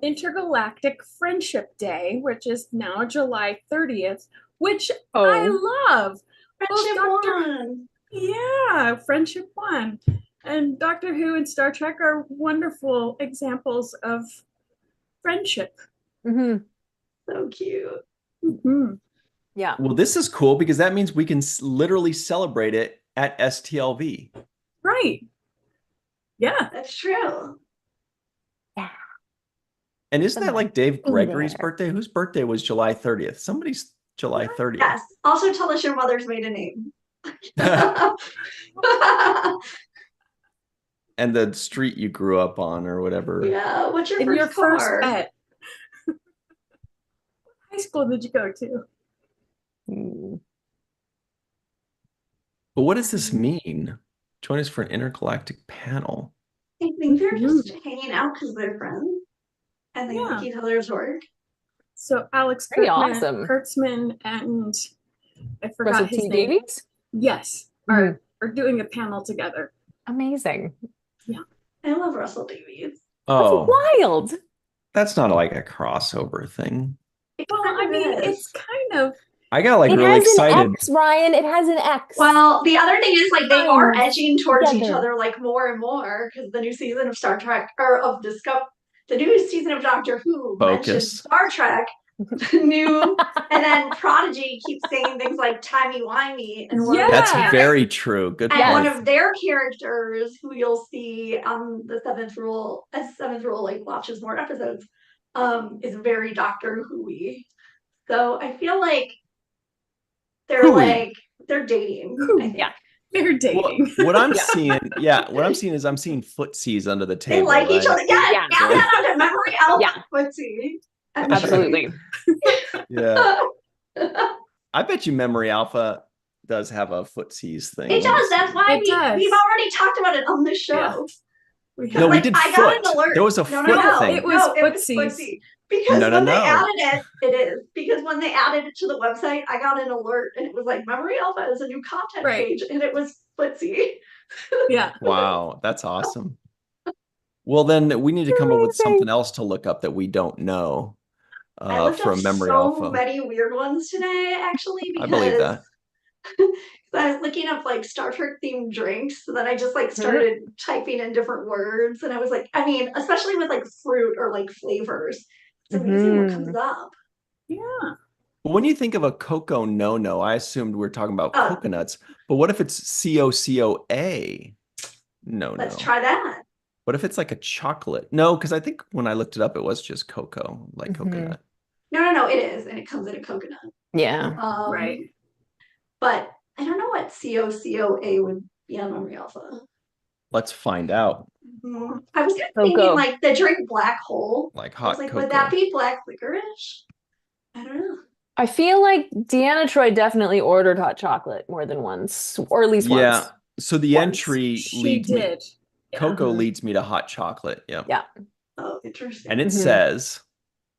Intergalactic Friendship Day, which is now July 30th, which I love. Friendship One. Yeah, Friendship One. And Doctor Who and Star Trek are wonderful examples of friendship. Mm-hmm. So cute. Mm-hmm. Yeah. Well, this is cool because that means we can literally celebrate it at STLV. Right. Yeah. That's true. Yeah. And isn't that like Dave Be Gregory's there. birthday? Whose birthday was July 30th? Somebody's July 30th. Yes. Also tell us your mother's maiden name. And the street you grew up on or whatever. Yeah. What's your And first your first car? pet. What high school did you go to? Mm. But what does this mean? Join us for an intergalactic panel. I think they're just hanging out because they're friends and they like Yeah. each other's work. So Alex Pretty Kurtzman, awesome. Kurtzman and I forgot Russell his T. name. Davies? Yes, are doing a panel together. Amazing. I love Russell Davies. Oh, That's wild. that's not like a crossover thing. Well, I mean, it's kind of I got like It really has excited. an X, Ryan. It has an X. Well, the other thing is like they are Friends edging towards each together. other like more and more because the new season of Star Trek or of the new season of Doctor Who mentions Focus. Star Trek, new, and then Prodigy keeps saying things like timey-wimey and one of Yeah. That's their- very true. Good and point. one of their characters who you'll see on the Seventh Rule, as Seventh Rule like watches more episodes, is very Doctor Who-y. So I feel like they're Who-y. like they're dating. I think. Yeah. they're dating. What I'm seeing, what I'm seeing is I'm seeing footsies under the They table. like each right? other. Yeah, Yeah. now that I'm a memory alpha Yeah. footsie. Absolutely. Yeah. I bet you Memory Alpha does have a footsies thing. It does. That's why It does. we've already talked about it on this show. We No, we Like, did I got an foot. alert. There was a No, foot no, thing. It was no, it was footsies. footsie. Because No, when they no. added it, it is. Because when they added it to the website, I got an alert and it was like Memory Alpha is a new content Right. page and it was footsie. Yeah. Wow, that's awesome. Well, then we need to come up with Amazing. something else to look up that we don't know I looked for up Memory so Alpha. many weird ones today, actually, I because believe that. I was looking up like Star Trek themed drinks, so then I just like started typing in different words, and I was like, I mean, especially with like fruit or like flavors, it's amazing what comes up. Yeah. When you think of a cocoa no-no, I assumed we were talking about Oh. coconuts, but what if it's COCOA? No. Let's try that. What if it's like a chocolate? No, because I think when I looked it up, it was just cocoa, like coconut. No, it is, and it comes in a coconut. Yeah. Right. But I don't know what COCOA would be on Memory Alpha. Let's find out. I was kind of thinking Cocoa. like the drink Black Hole. Like I was hot like, cocoa. would that be black licorice? I don't know. I feel like Deanna Troy definitely ordered hot chocolate more than once, or at least Yeah. once. So the Once. entry She leads me. did. Yeah. Cocoa leads me to hot chocolate. Yep. Yeah. Oh, interesting. And it Mhm. says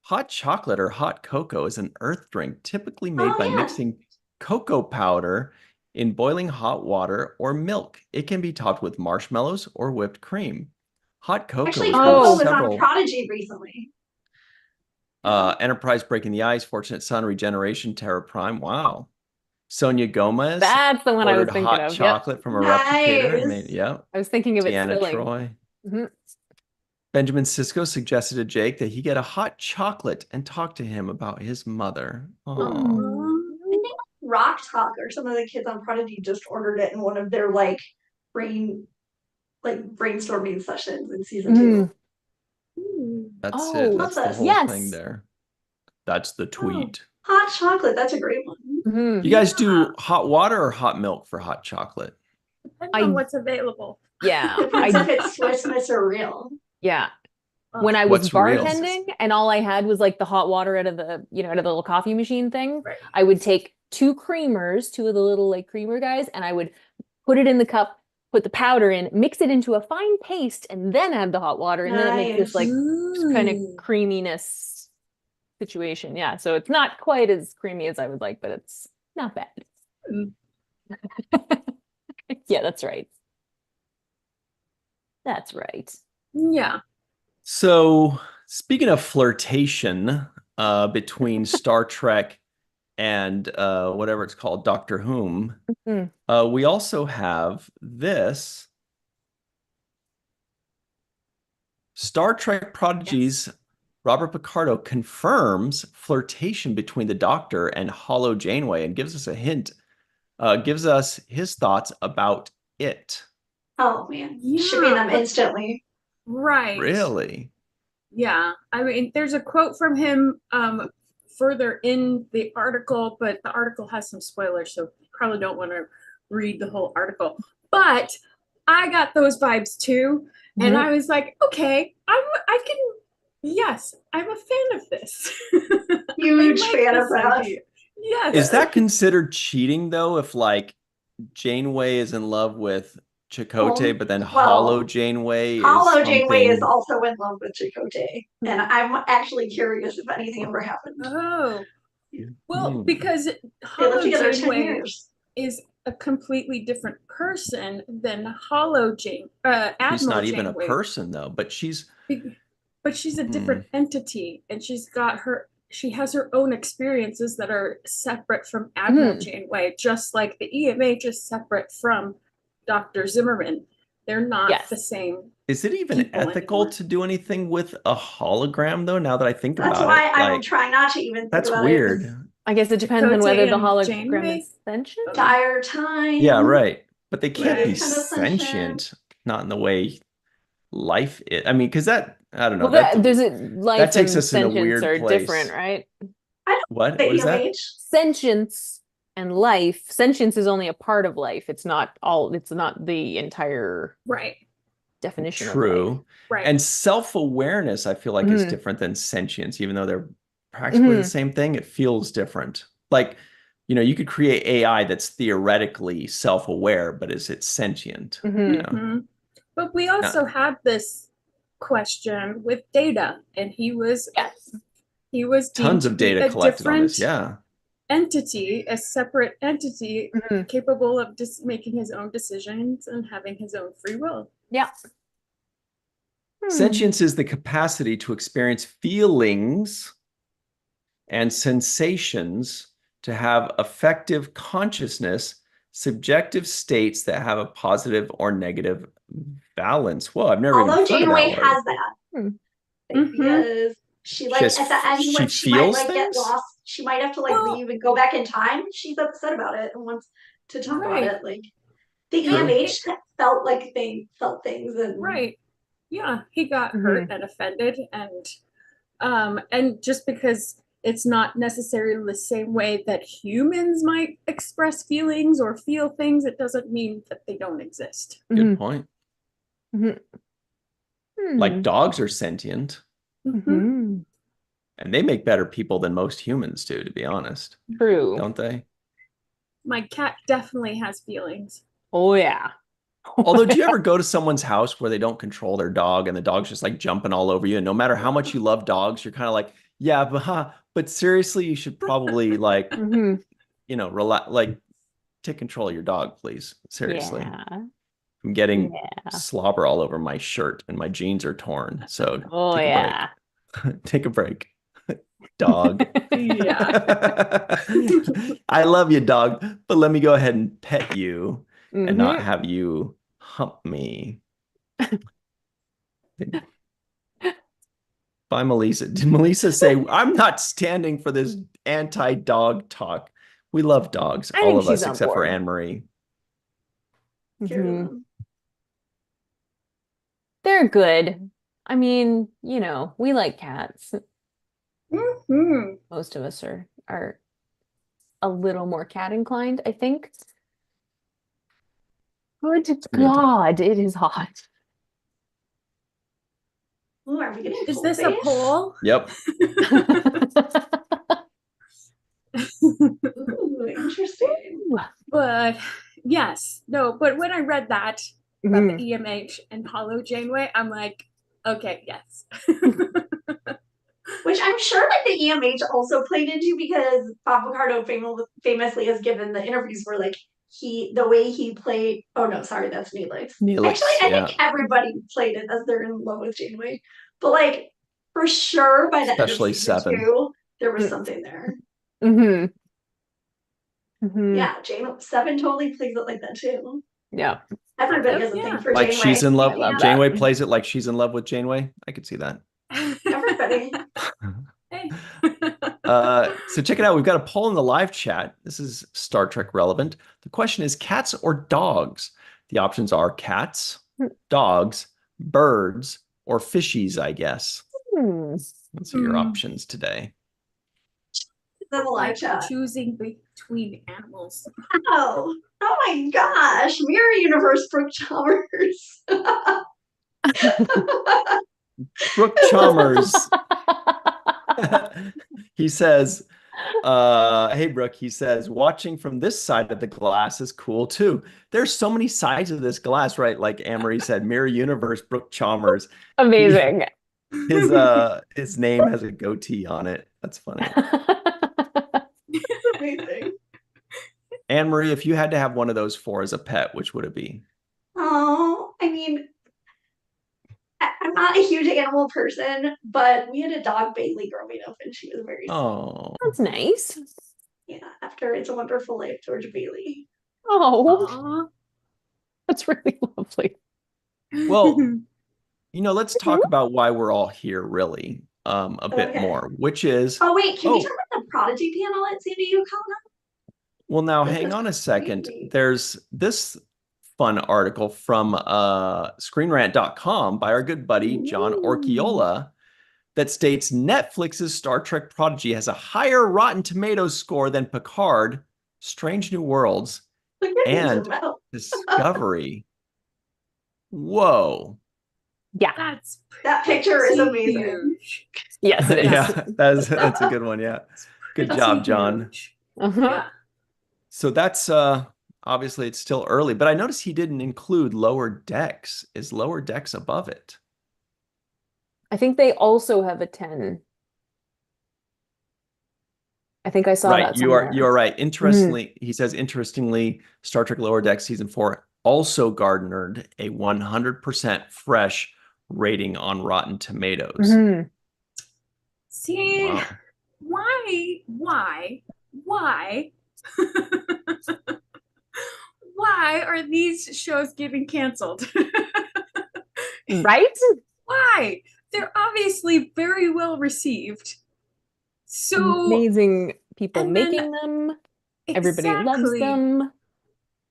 hot chocolate or hot cocoa is an earth drink typically made by yeah. mixing cocoa powder in boiling hot water or milk. It can be topped with marshmallows or whipped cream. Hot cocoa Actually, is Coco one of was on several Prodigy recently. Enterprise Breaking the Ice, Fortunate Son, Regeneration, Terra Prime. Wow. Sonia Gomez That's the one I was ordered thinking hot of. Yep. chocolate from a replicator. Nice. And made, yep. I was thinking of it Deanna spilling. Troy. Mhm. Benjamin Sisko suggested to Jake that he get a hot chocolate and talk to him about his mother. Aw. I think Rock Talk or some of the kids on Prodigy just ordered it in one of their like brainstorming sessions in season 2. That's Oh, it. love That's the this. whole Yes. thing there. That's the tweet. Hot chocolate, that's a great one. Mhm. You guys do hot water or hot milk for hot chocolate? Depends I- on what's available. Yeah. Depends if I, it's Swiss Miss or real. yeah. Oh, When I was What's real? bartending and all I had was like the hot water out of the, out of the little coffee machine thing, Right. I would take 2 creamers, 2 of the little like creamer guys, and I would put it in the cup, put the powder in, mix it into a fine paste, and then add the hot water. And then it makes this like kind of creaminess situation. Yeah. So it's not quite as creamy as I would like, but it's not bad. Mm. Yeah, that's right. That's right. Yeah. So, speaking of flirtation between Star Trek and whatever it's called, Doctor Whom, we also have this Star Trek Prodigy's Robert Picardo confirms flirtation between the Doctor and Hollow Janeway and gives us a hint, gives us his thoughts about it. Oh man, shipping them instantly. Right. Really? Yeah. I mean, there's a quote from him further in the article, but the article has some spoilers, so you probably don't want to read the whole article. But I got those vibes too, and I was like, okay, yes, I'm a fan of this. Huge fan of that. Yes. Is that considered cheating though? If like Janeway is in love with Chakotay, but then Hollow Janeway is also in love with Chakotay, and I'm actually curious if anything ever happened. Oh, well, because they Hollow lived together 10 Janeway years. is a completely different person than Hollow Jane. Admiral she's not even Janeway. A person though, but she's a different entity, and she has her own experiences that are separate from Admiral Janeway, just like the EMH is separate from Dr. Zimmerman. They're not the same. Is it even ethical to do anything with a hologram though? Now that I think about it, that's why I'm trying not to even think that's about weird. it. I guess it depends on whether the hologram Janeway? is sentient. Dire time. Yeah, right. But they can't be Kind of sentient, not in the way life is. I mean, because that, I don't know. Well, there's a life that takes and us in a weird sentience are place. different, right? What is that? Sentience and life. Sentience is only a part of life. It's not the entire definition of life. Right. And self-awareness, I feel like, is different than sentience, even though they're practically the same thing. It feels different. Like, you could create AI that's theoretically self-aware, but is it sentient? But we also had this question with Data, and he was tons of data collected on this. Entity, a separate entity capable of just making his own decisions and having his own free will. Yeah. Sentience is the capacity to experience feelings and sensations, to have effective consciousness, subjective states that have a positive or negative balance. Whoa, I've never. Although even Janeway has that, because she at the end when she might get lost, she might have to leave and go back in time. She's upset about it and wants to talk about it. Like the EMH felt like they felt things and yeah, he got hurt and offended, and just because it's not necessarily the same way that humans might express feelings or feel things, it doesn't mean that they don't exist. Good point. Like dogs are sentient. And they make better people than most humans do, to be honest. True. Don't they? My cat definitely has feelings. Oh, yeah. Although, do you ever go to someone's house where they don't control their dog and the dog's just like jumping all over you? And no matter how much you love dogs, you're kind of like, yeah, but seriously, you should probably relax, take control of your dog, please. Seriously. Yeah. I'm getting slobber all over my shirt and my jeans are torn. So take a break. Dog. I love you, dog, but let me go ahead and pet you and not have you hump me. Bye, Melissa. Did Melissa say, I'm not standing for this anti-dog talk? We love dogs, all of us, except for Anne-Marie. They're good. I mean, we like cats. Most of us are a little more cat inclined, I think. Good God, it is hot. Ooh, are we getting Is this a poll? Yep. Ooh, interesting. But but when I read that about the EMH and Hollow Janeway, I'm like, okay, yes. Which I'm sure the EMH also played into, because Bob Picardo famously has given the interviews where the way he played. Oh no, sorry, that's Neelix. Actually, I think everybody played it as they're in love with Janeway, but for sure by the end of season 2, there was something there. Yeah, 7 totally plays it like that too. Yeah, everybody has a thing for Janeway. She's in love. Janeway plays it like she's in love with Janeway. I could see that. Everybody Ready? Hey. So check it out. We've got a poll in the live chat. This is Star Trek relevant. The question is cats or dogs? The options are cats, dogs, birds, or fishies, I guess. Those are your options today. The live Like chat. choosing between animals. Oh my gosh. Mirror Universe Brook Chalmers. Brook Chalmers. He says, hey, Brooke, he says, watching from this side of the glass is cool too. There's so many sides of this glass, right? Like Anne-Marie said, Mirror Universe, Brook Chalmers. Amazing. His name has a goatee on it. That's funny. Amazing. Anne-Marie, if you had to have one of those four as a pet, which would it be? Oh, I mean, I'm not a huge animal person, but we had a dog, Bailey, growing up, and she was very sweet. Oh, That's nice. Yeah, after It's a Wonderful Life, George Bailey. Oh, that's really lovely. well, let's talk about why we're all here, really, a bit more, which is... Oh, wait, can we talk about the Prodigy panel at San Diego Comic-Con? Well, now hang on a second. Crazy. There's this fun article from screenrant.com by our good buddy John Orchiola that states Netflix's Star Trek Prodigy has a higher Rotten Tomatoes score than Picard, Strange New Worlds, and Discovery. Whoa. Yeah. That picture is amazing. Huge. Yes, it is. Yeah, that's a good one. Yeah. Good job, John. Yeah. So that's obviously it's still early, but I noticed he didn't include Lower Decks. Is Lower Decks above it? I think they also have a 10. I think I saw that somewhere. You are right. Interestingly, he says, interestingly, Star Trek Lower Decks season 4 also garnered a 100% fresh rating on Rotten Tomatoes. See, Wow. why why are these shows getting canceled? Right? Why? They're obviously very well received. So amazing people and making them. Everybody loves exactly. them.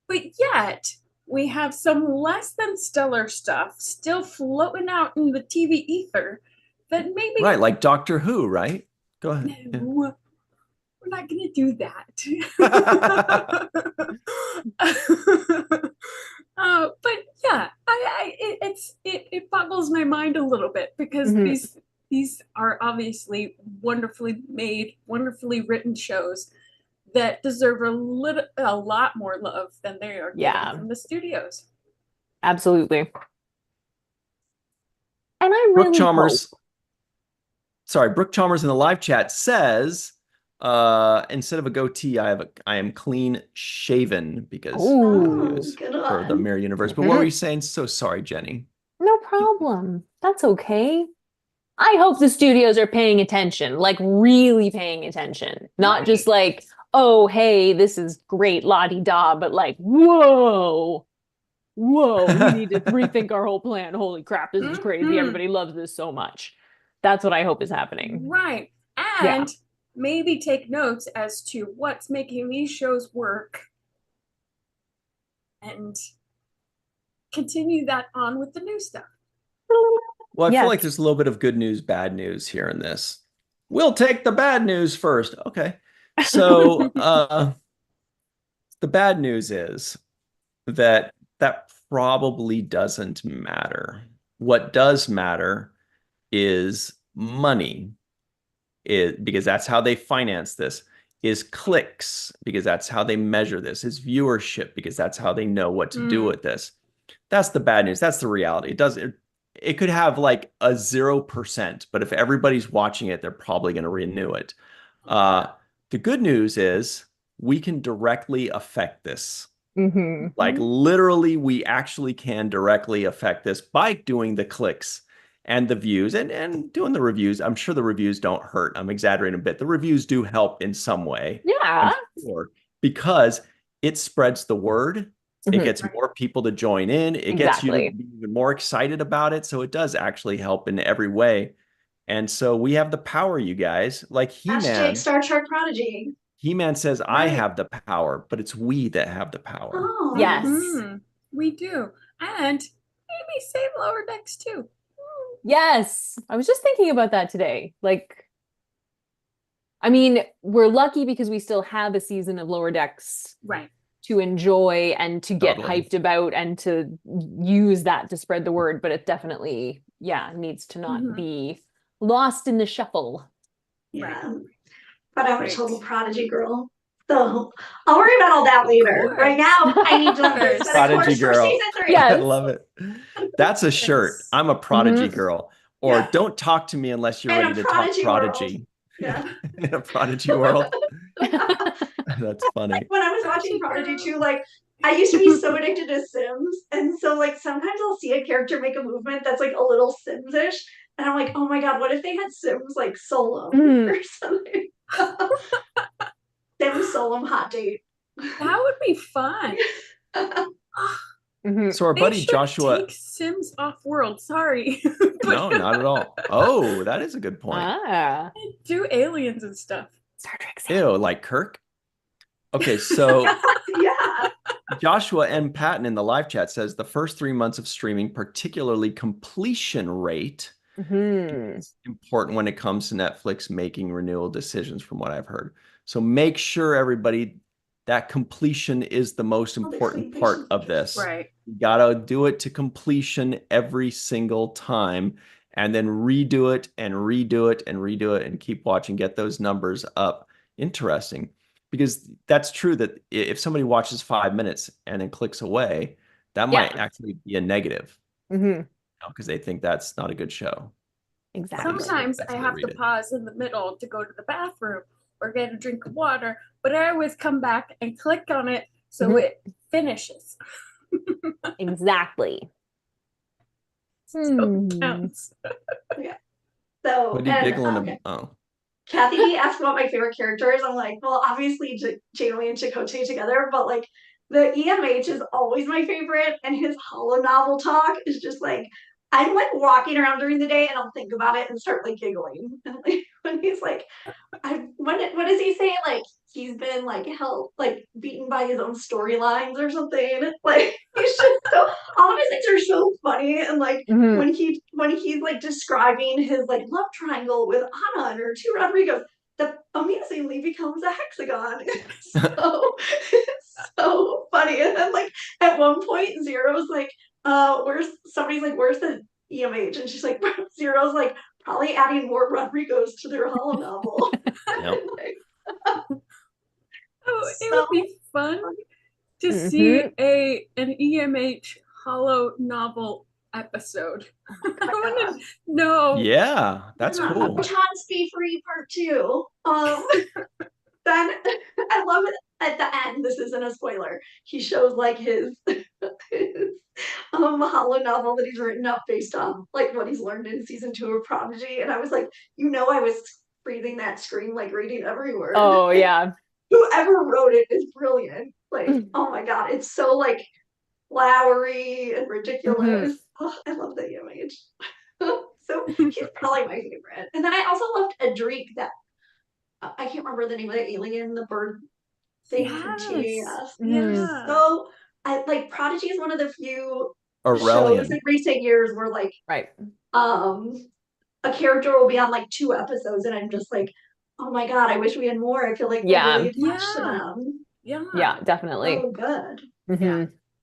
But yet, we have some less than stellar stuff still floating out in the TV ether that maybe... Right, like Doctor Who, right? Go ahead. No, Yeah. we're not going to do that. But yeah, it boggles my mind a little bit because these are obviously wonderfully made, wonderfully written shows that deserve a lot more love than they are getting from the studios. Absolutely. And I Brook really Chalmers, hope. Sorry, Brook Chalmers in the live chat says, instead of a goatee, I am clean shaven because for the Mirror Universe. But what were you saying? So sorry, Jenny. No problem. That's okay. I hope the studios are paying attention, like really paying attention. Not just like, oh, hey, this is great, la-di-da, but like, whoa, we need to rethink our whole plan. Holy crap, this is crazy. Everybody loves this so much. That's what I hope is happening. Right. And maybe take notes as to what's making these shows work and continue that on with the new stuff. Well, I feel like there's a little bit of good news, bad news here in this. We'll take the bad news first. Okay. So the bad news is that probably doesn't matter. What does matter is money, because that's how they finance this, is clicks, because that's how they measure this, is viewership, because that's how they know what to do with this. That's the bad news. That's the reality. It could have like a 0%, but if everybody's watching it, they're probably going to renew it. The good news is we can directly affect this. Like literally, we actually can directly affect this by doing the clicks and the views and doing the reviews. I'm sure the reviews don't hurt. I'm exaggerating a bit. The reviews do help in some way. Yeah. Sure, because it spreads the word. It gets more people to join in. It gets you to be even more excited about it. So it does actually help in every way. And so we have the power, you guys. Like Hashtag Star Trek Prodigy. He-Man says, I have the power, but it's we that have the power. Oh. Yes. We do. And maybe save Lower Decks too. Yes. I was just thinking about that today. Like, I mean, we're lucky because we still have a season of Lower Decks Right. to enjoy and to get Totally. hyped about and to use that to spread the word, but it definitely, needs to not be lost in the shuffle. Yeah. But I'm a total Prodigy girl. So I'll worry about all that later. Right now, I need to set a Prodigy course girl. for season 3. Yes. I love it. That's a shirt. I'm a Prodigy girl. Or don't talk to me unless you're ready to talk Prodigy. Yeah. In a Prodigy world. That's funny. When I was watching Prodigy too, like I used to be so addicted to Sims, and so like sometimes I'll see a character make a movement that's like a little Sims-ish, and I'm like, oh my god, what if they had Sims like Solom or something? Sim Solom hot date. That would be fun. So our buddy Joshua take Sims off world. Sorry. No, not at all. Oh, that is a good point. Do aliens and stuff. Star Trek. Ew, like Kirk? Okay, so Yeah. Joshua M. Patton in the live chat says the first 3 months of streaming, particularly completion rate, is important when it comes to Netflix making renewal decisions, from what I've heard. So make sure, everybody, that completion is the most important part of this. Right. You gotta do it to completion every single time, and then redo it and redo it and redo it and keep watching, get those numbers up. Interesting. Because that's true that if somebody watches 5 minutes and then clicks away, that might actually be a negative. Because they think that's not a good show. Exactly. Sometimes I have to pause in the middle to go to the bathroom or get a drink of water, but I always come back and click on it so it finishes. Exactly. So it counts. Yeah. So What are you giggling about? Oh. Kathy B asked what my favorite character is. I'm like, well, obviously Janeway and Chakotay together, but like the EMH is always my favorite, and his holo novel talk is just like, I'm like walking around during the day and I'll think about it and start like giggling. And like when he's like, what does he say? Like he's been like held, like beaten by his own storylines or something. Like he's just so, all of his things are so funny. And like when he's like describing his like love triangle with Anna and her 2 Rodrigos, that amazingly becomes a hexagon. It's so funny. And then like at one point Zero's like, where's the EMH? And she's like, Zero's like, probably adding more Rodrigos to their holo novel. It would be fun to see an EMH holo novel episode. I want to know. Yeah, that's cool. Chance Be Free Part 2. Then I love it at the end. This isn't a spoiler. He shows like his holo novel that he's written up based on like what he's learned in season 2 of Prodigy, and I was like, I was freezing that screen, like reading every word. Oh yeah. Whoever wrote it is brilliant. Like, oh my god, it's so like flowery and ridiculous. Oh, I love the image. So he's probably my favorite. And then I also loved Adric, that I can't remember the name of the alien, the bird thing from TAS. Yeah. So I like Prodigy is one of the few Aurelian. shows in recent years where like a character will be on like 2 episodes and I'm just like, oh my god, I wish we had more. I feel like we're really attached to them. Yeah, definitely. Oh, good.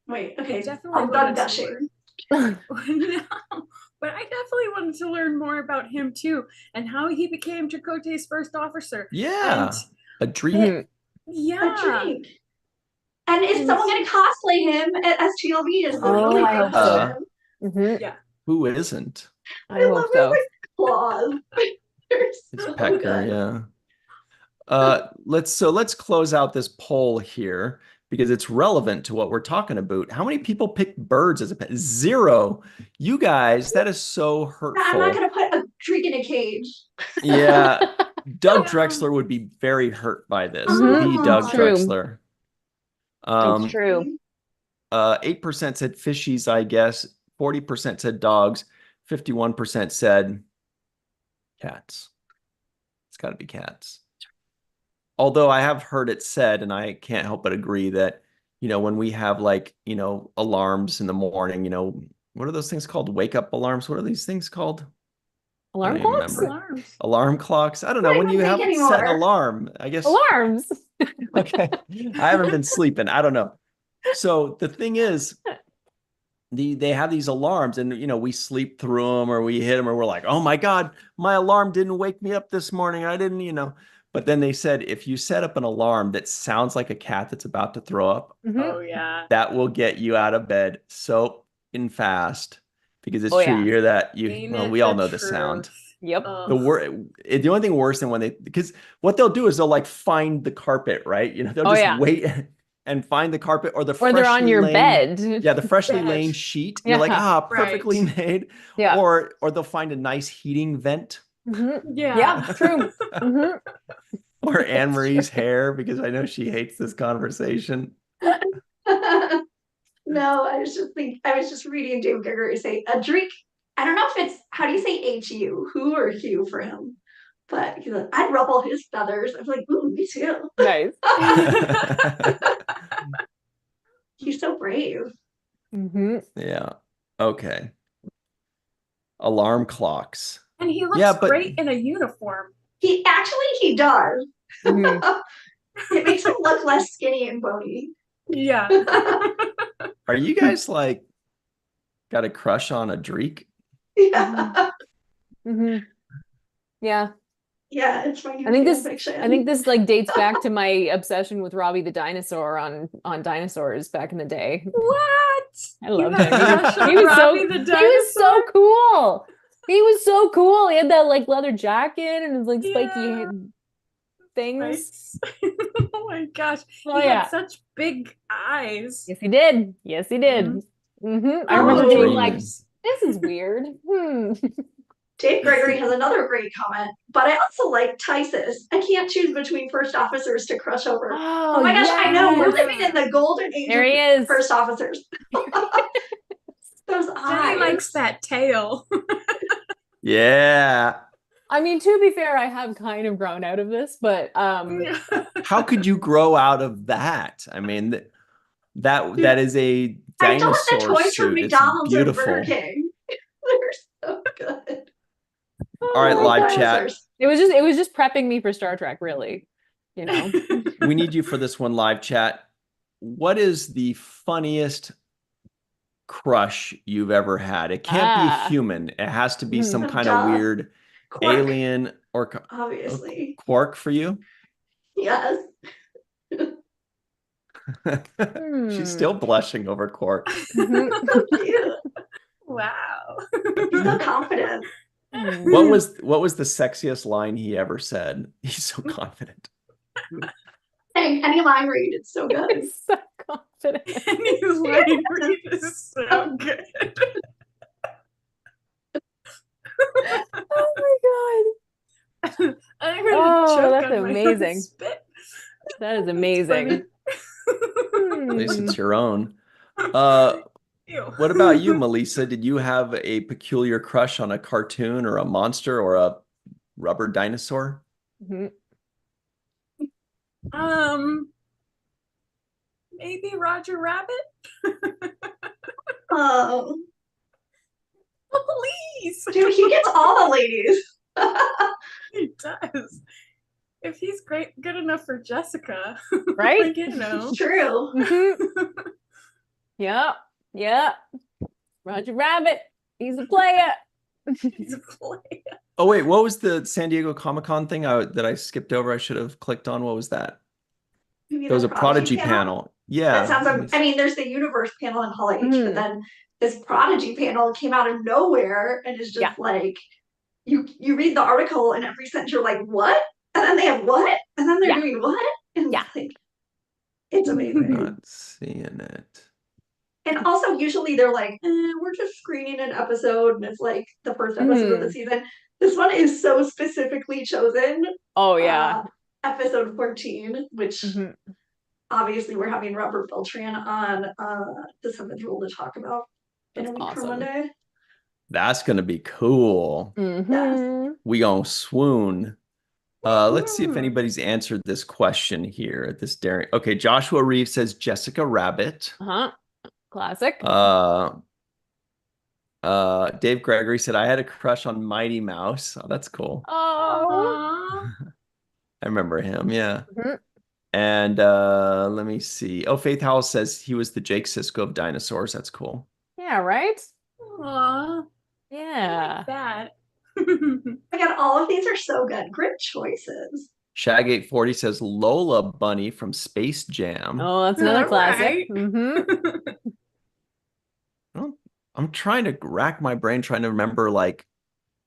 Wait, okay, Definitely I'm done gushing. No, but I definitely wanted to learn more about him too, and how he became Chakotay's first officer. Yeah, a dream. Adric. And is someone going to cosplay him at STLV? I hope so. Yeah. Who isn't? I hope so. His claws. It's Pecker, yeah. Let's close out this poll here because it's relevant to what we're talking about. How many people picked birds as a pet? 0. You guys, that is so hurtful. I'm not going to put a Adric in a cage. Yeah. Doug Drexler would be very hurt by this. The Doug Drexler. It's true. 8% said fishies, I guess. 40% said dogs. 51% said Cats. It's got to be cats. Although I have heard it said, and I can't help but agree that, when we have like, alarms in the morning, what are those things called? Wake up alarms. What are these things called? Alarm I don't even clocks? remember. Alarms. Alarm clocks. I don't know. I When don't you think have set an anymore. alarm, I guess. Alarms. Okay. I haven't been sleeping. I don't know. So the thing is, they have these alarms, and we sleep through them, or we hit them, or we're like, oh my God, my alarm didn't wake me up this morning. I didn't. But then they said if you set up an alarm that sounds like a cat that's about to throw up, Oh yeah. that will get you out of bed so fast, because it's Oh, true. yeah. You hear that, Ain't well, it we all the know the sound. truth? Yep. Ugh. The only thing worse than because what they'll do is they'll like find the carpet, right? They'll Oh, just yeah. wait and find the carpet, or Or they're on your bed. Yeah, the freshly Bed. laid sheet. You're like, Yeah. perfectly Right. made. Yeah. Or they'll find a nice heating vent. Yeah. Yeah, true. Mhm. Or Anne Marie's hair, because I know she hates this conversation. No, I was just reading Dave Gregory say a drink. I don't know if it's, how do you say HU? Who or Hugh for him? But he's like, I'd ruffle his feathers. I was like, ooh, me too. Nice. He's so brave. Yeah. Okay. Alarm clocks. And he looks Yeah, but great in a uniform. He does. Mhm. It makes him look less skinny and bony. Yeah. are you guys like got a crush on a Dreek? Yeah. Mhm. Yeah. Yeah, it's funny. I think this fiction. like dates back to my obsession with Robbie the dinosaur on dinosaurs back in the day. What? I loved You him. had a crush on He was so Robbie the he was so dinosaur? cool. He was so cool. He had that like leather jacket and his like spiky Yeah. things. Right. Oh my gosh. Oh, He yeah. had such big eyes. Yes, he did. Yes, he did. I remember Oh. being like, Dreaming. this is weird. Dave Gregory has another great comment, but I also like Tysus. I can't choose between first officers to crush over. Oh my gosh, I know. We're living in the golden age There he of is. first officers. Those Jenny eyes. likes that tail. Yeah. I mean, to be fair, I have kind of grown out of this, but How could you grow out of that? I mean, that is a I don't want the dinosaur toys from suit. It's McDonald's or beautiful. Burger King. They're so good. All right, I like live chat. dinosaurs. it was just prepping me for Star Trek, really. We need you for this one, live chat. What is the funniest crush you've ever had? It can't be a human. It has to be some kind of weird Quark, alien or obviously. Quark for you. Yes. She's still blushing over Quark. So cute. Wow. He's so confident. What was the sexiest line he ever said? He's so confident. Any line read, it's so good. He's so confident. Any line read is so good. Oh my god. I'm gonna Oh, choke that's on my own amazing. spit. That is amazing. At least it's your own. Ew. What about you, Melissa? Did you have a peculiar crush on a cartoon or a monster or a rubber dinosaur? Maybe Roger Rabbit? Oh, Please. dude, he gets all the ladies. He does. If he's good enough for Jessica, Right? like, you know. It's true. Yeah. Roger Rabbit. He's a player. He's a player. Oh wait, what was the San Diego Comic-Con thing that I skipped over? I should have clicked on. What was that? Maybe There was the a Prodigy panel. Yeah. That sounds I mean, there's the universe panel in Hall H, but then this Prodigy panel came out of nowhere and is just like you read the article and every sentence you're like, what? And then they have what? And then they're doing what? And it's like, it's amazing. Not seeing it. And also usually they're like, we're just screening an episode and it's like the first episode of the season. This one is so specifically chosen. Oh yeah. Episode 14, which obviously we're having Robert Beltran on the 7th rule to talk about in a week from Monday. That's gonna be cool. We gonna swoon. Let's see if anybody's answered this question here at this daring. Okay, Joshua Reeves says Jessica Rabbit. Classic. Dave Gregory said I had a crush on Mighty Mouse. Oh, that's cool. Oh, I remember him. Yeah. And let me see. Oh, Faith Howell says he was the Jake Sisko of dinosaurs. That's cool. yeah, right? Aw, Yeah. like that. Again, all of these are so good. Great choices. Shag840 says Lola Bunny from Space Jam. Oh, that's another All classic. right. I'm trying to rack my brain trying to remember like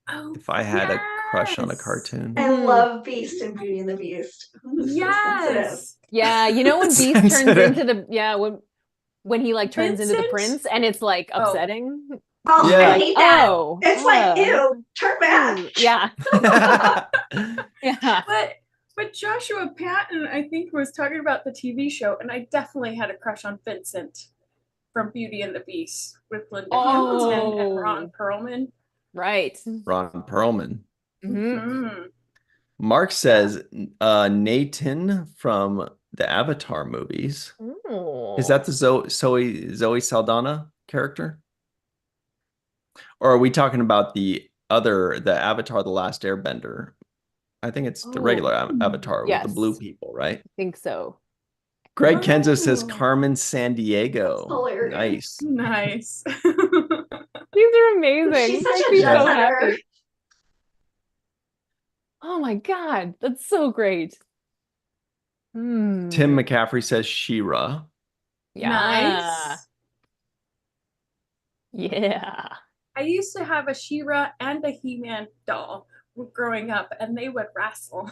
if I had a crush on a cartoon. I love Beast and Beauty and the Beast. Yes. Yeah, you know when Beast turns into the when he like turns into the Vincent? prince and it's like upsetting. Oh, Yeah. I hate that. Oh, It's like, ew, turn back. Yeah. Yeah. But Joshua Patton, I think, was talking about the TV show, and I definitely had a crush on Vincent from Beauty and the Beast with Linda Hamilton and Ron Perlman. Right. Ron Perlman. Mark Yeah. says Nathan from the Avatar movies. Is that the Zoe Saldana character? Or are we talking about the Avatar, The Last Airbender? I think it's the regular Avatar with the blue people, right? I think so. Greg Kenzo says Carmen Sandiego. Hilarious. Nice. These are amazing. She's such Makes a me jet so setter. happy. Oh my God, that's so great. Tim McCaffrey says She-Ra. Yeah. Nice. Yeah. I used to have a She-Ra and a He-Man doll growing up, and they would wrestle.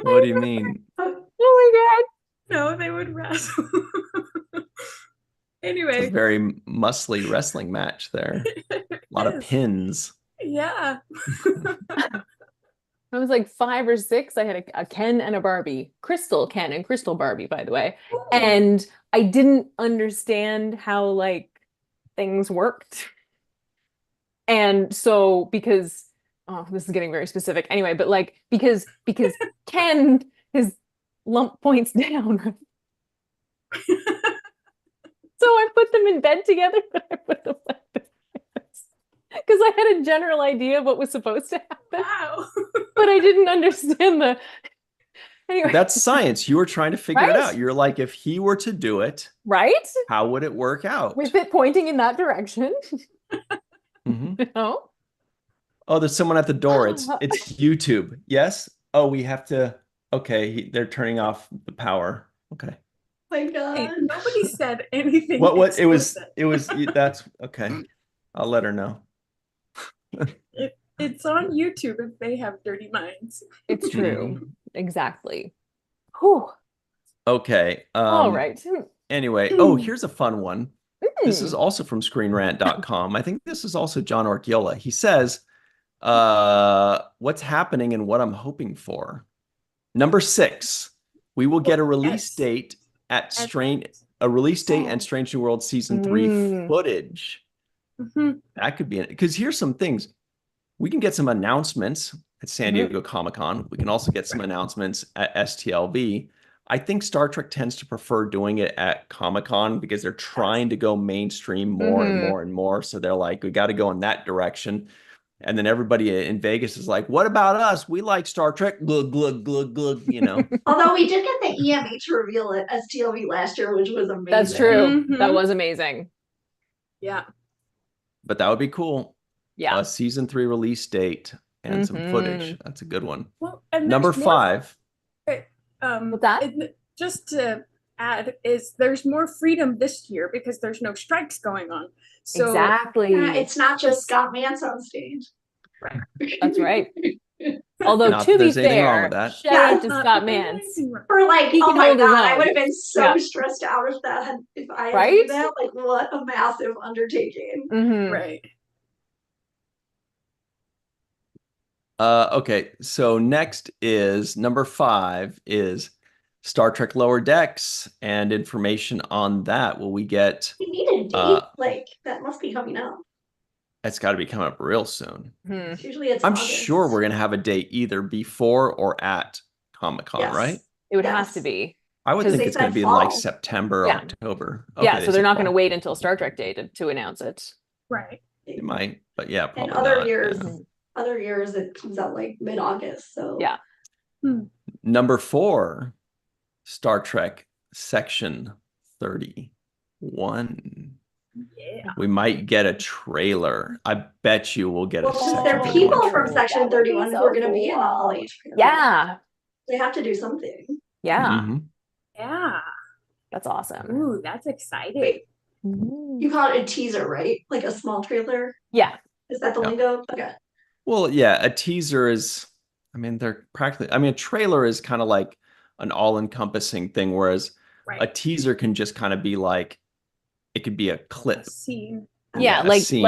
What do you mean? Oh my No, they would wrestle. Anyway. It's a very muscly wrestling match there. A lot of pins. Yeah. I was like 5 or 6. I had a Ken and a Barbie. Crystal Ken and Crystal Barbie, by the way. Ooh. And I didn't understand how like things worked. And so because this is getting very specific anyway, but like because Ken, his lump points down. So I put them in bed together, but I put them like this. Because I had a general idea of what was supposed to happen. Wow. But I didn't understand the anyway. That's science. You were trying to figure it Right? out. You're like, if he were to do it, Right? how would it work out? With it pointing in that direction. Mhm. You know? Oh, there's someone at the door. It's YouTube. Yes. Oh, we have to. Okay, they're turning off the power. Okay. My God. Hey, nobody said anything. What? It was. explicit. That's okay. I'll let her know. It's on YouTube if they have dirty minds. It's true. Exactly. Whew. Okay. All right. Anyway, here's a fun one. This is also from screenrant.com. I think this is also John Orchiola. He says, what's happening and what I'm hoping for. Number 6, we will get a release date and Strange New World season 3 footage. That could be it. Because here's some things. We can get some announcements at San Diego Comic-Con. We can also get some announcements at STLV. I think Star Trek tends to prefer doing it at Comic-Con because they're trying to go mainstream more and more and more. So they're like, we got to go in that direction. And then everybody in Vegas is like, what about us? We like Star Trek. Glug, glug, glug, glug, you know. Although we did get the EMH reveal at STLV last year, which was amazing. That's true. That was amazing. Yeah. But that would be cool. Yeah. A season 3 release date and some footage. That's a good one. Well, and Number 5. What's that? Just to add, is there's more freedom this year because there's no strikes going on. So exactly. It's not just Scott Mance on stage. Right. That's right. Although Not to that be there's anything wrong fair, with that. shout out to Scott Mance. For like, He oh can my hold his God, I own. would have been so Yeah. stressed out if I had Right? to do that. Like, what a massive undertaking. Mhm. Right. Okay, so next is number 5 is Star Trek Lower Decks and information on that. Will we get? We need a date. Like that must be coming up. It's got to be coming up real soon. Usually it's I'm August. sure we're gonna have a date either before or at Comic-Con, Yes. right? It would have to be. I would 'Cause think they it's gonna said be in like fall. September, Yeah. October. Yeah, Okay, so they're said not going to fall. wait until Star Trek Day to announce it. Right. It might, but yeah, And probably other not. years, Yeah. other years it comes out like mid-August. So Yeah. Number 4, Star Trek Section 31. Yeah. We might get a trailer. I bet you we'll get a well, since Section there are 31 people from trailer. Section That would be 31 who so are going to be in the cool. Hall H. Yeah. They have to do something. Yeah. Mhm. Yeah. That's awesome. Ooh, that's exciting. Wait, Mhm. you call it a teaser, right? Like a small trailer? Yeah. Is that the Yeah. lingo? Okay. Well, yeah, a teaser is, I mean, they're practically, I mean, a trailer is kind of like an all-encompassing thing, whereas a Right. teaser can just kind of be like, it could be a A clip. scene. Yeah, a like scene,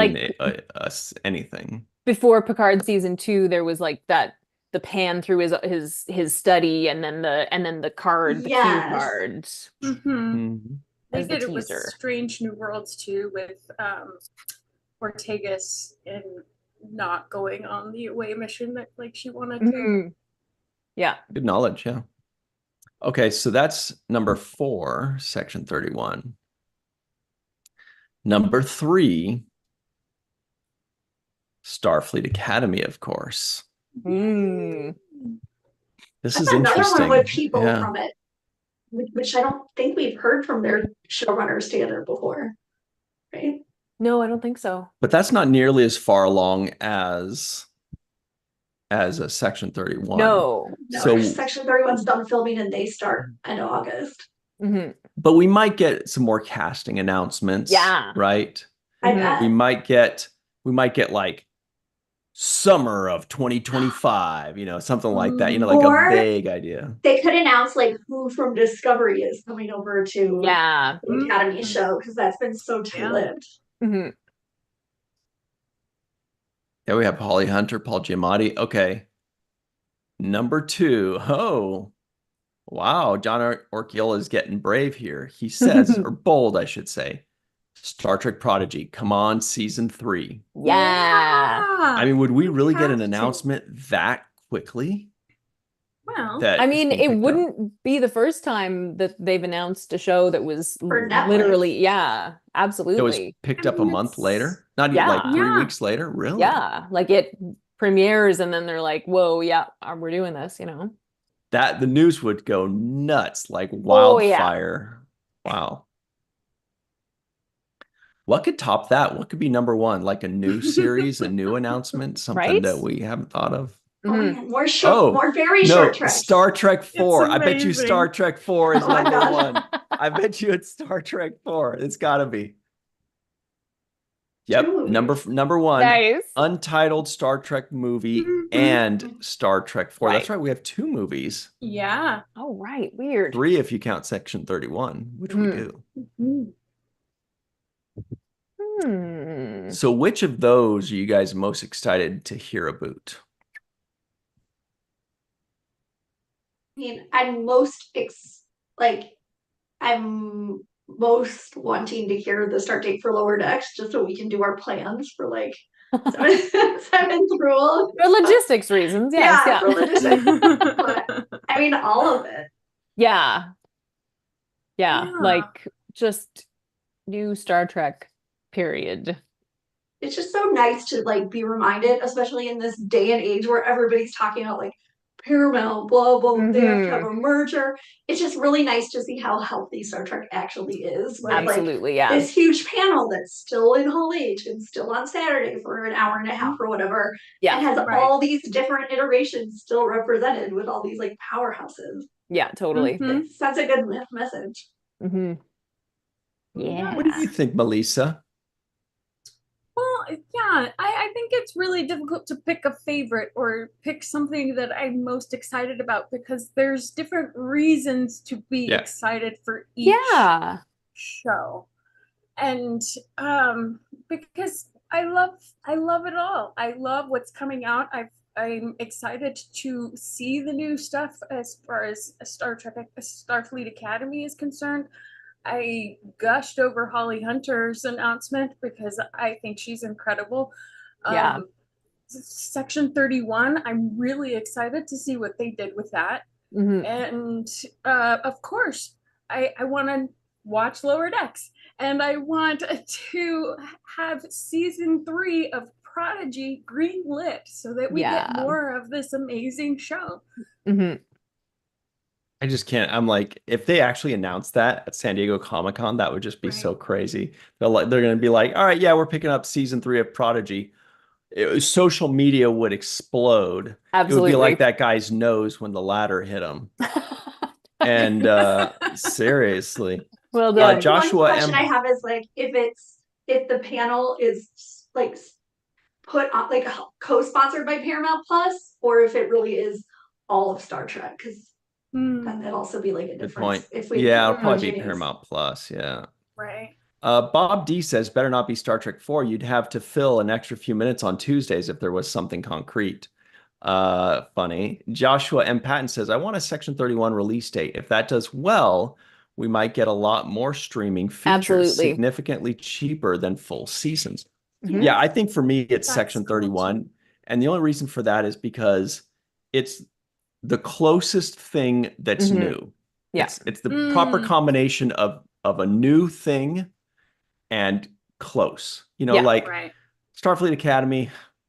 anything. before Picard season 2, there was like the pan through his study and then the card, the cue Yes. cards Mm-hmm. Mhm. They as the did it with teaser. Strange New Worlds too, with Ortegas and not going on the away mission that like she wanted to. Mhm. Yeah. Good knowledge, yeah. Okay, so that's number 4, Section 31. Number 3, Starfleet Academy, of course. Mm. This That's is another interesting. one with people Yeah. from it, which I don't think we've heard from their showrunners together before, right? No, I don't think so. But that's not nearly as far along as a Section 31. No. No, So, Section 31's done filming and they start end of August. Mhm. but we might get some more casting announcements. Yeah. Right? I Mhm. bet. We might get like summer of 2025, something like that, like Or- a vague idea. They could announce like who from Discovery is coming over to Yeah. the Academy show because that's been so Yeah. tight-lipped. Mhm. Yeah, we have Holly Hunter, Paul Giamatti. Okay. Number 2. Oh, wow. John Orchiola is getting brave here. He says, or bold, I should say, Star Trek Prodigy, come on, season 3. Yeah. I mean, would we really get have an to. announcement that quickly? Well, That I it's mean, being it picked up? wouldn't be the first time that they've announced a show that was For Netflix. literally, yeah, It was absolutely. picked I up a mean, month it's- later? Not even Yeah. like 3 Yeah. weeks later? Really? Yeah, like it premieres and then they're like, whoa, yeah, we're doing this, The news would go nuts like Oh, yeah. wildfire. Wow. What could top that? What could be number 1? Like a new series, a new announcement, something Right? that we haven't thought of. Oh, Mhm. man, more short, Oh, more very No, short treks. Star Trek 4. I bet you amazing. Star Trek 4 is Oh my number God. 1. I bet you it's Star Trek 4. It's gotta be. Yep, Two number 1, Nice. untitled Star Trek movie Mhm. and Star Trek 4. That's Right. right, we have 2 movies. yeah. Oh, right. Weird. 3 if you count Section 31, which we Mhm. do. Mhm. Hmm. So which of those are you guys most excited to hear about? I mean, I'm most wanting to hear the start date for Lower Decks just so we can do our plans for like seventh rule. For logistics reasons, yes, Yeah, yeah. for logistics. But, I mean, all of it. Yeah. Yeah, Yeah. like just new Star Trek, period. It's just so nice to like be reminded, especially in this day and age where everybody's talking about like Paramount, blah blah. They have to have a merger. It's just really nice to see how healthy Star Trek actually is. With, Absolutely, like, yeah. this huge panel that's still in Hall H and still on Saturday for an hour and a half or whatever. Yeah. And has Right. all these different iterations still represented with all these like powerhouses. Yeah, totally. Mhm. It's such a good message. Hmm. Yeah. What do you think, Melissa? Well, yeah, I think it's really difficult to pick a favorite or pick something that I'm most excited about because there's different reasons to be Yeah. excited for each Yeah. show. And because I love it all. I love what's coming out. I'm excited to see the new stuff as far as Starfleet Academy is concerned. I gushed over Holly Hunter's announcement because I think she's incredible. Yeah. Section 31, I'm really excited to see what they did with that. And of course, I want to watch Lower Decks, and I want to have season 3 of Prodigy greenlit so that we get more of this amazing show. I just can't. I'm like, if they actually announced that at San Diego Comic-Con, that would just be so crazy. They're going to be like, all right, yeah, we're picking up season 3 of Prodigy. Social media would explode. Absolutely. It would be like that guy's nose when the ladder hit him. And seriously. Well done. Joshua One question I have is like, if the panel is like put on like co-sponsored by Paramount Plus, or if it really is all of Star Trek, because that'd also be like a difference. Good point. If we it'll probably be Paramount Plus. Yeah. Right. Bob D says, better not be Star Trek 4. You'd have to fill an extra few minutes on Tuesdays if there was something concrete. Funny. Joshua M. Patton says, I want a Section 31 release date. If that does well, we might get a lot more streaming features significantly cheaper than full seasons. Yeah, I think for me, it's Section 31. Cool. And the only reason for that is because it's the closest thing that's new. Yeah. It's the proper combination of a new thing and close. You know, Starfleet Academy,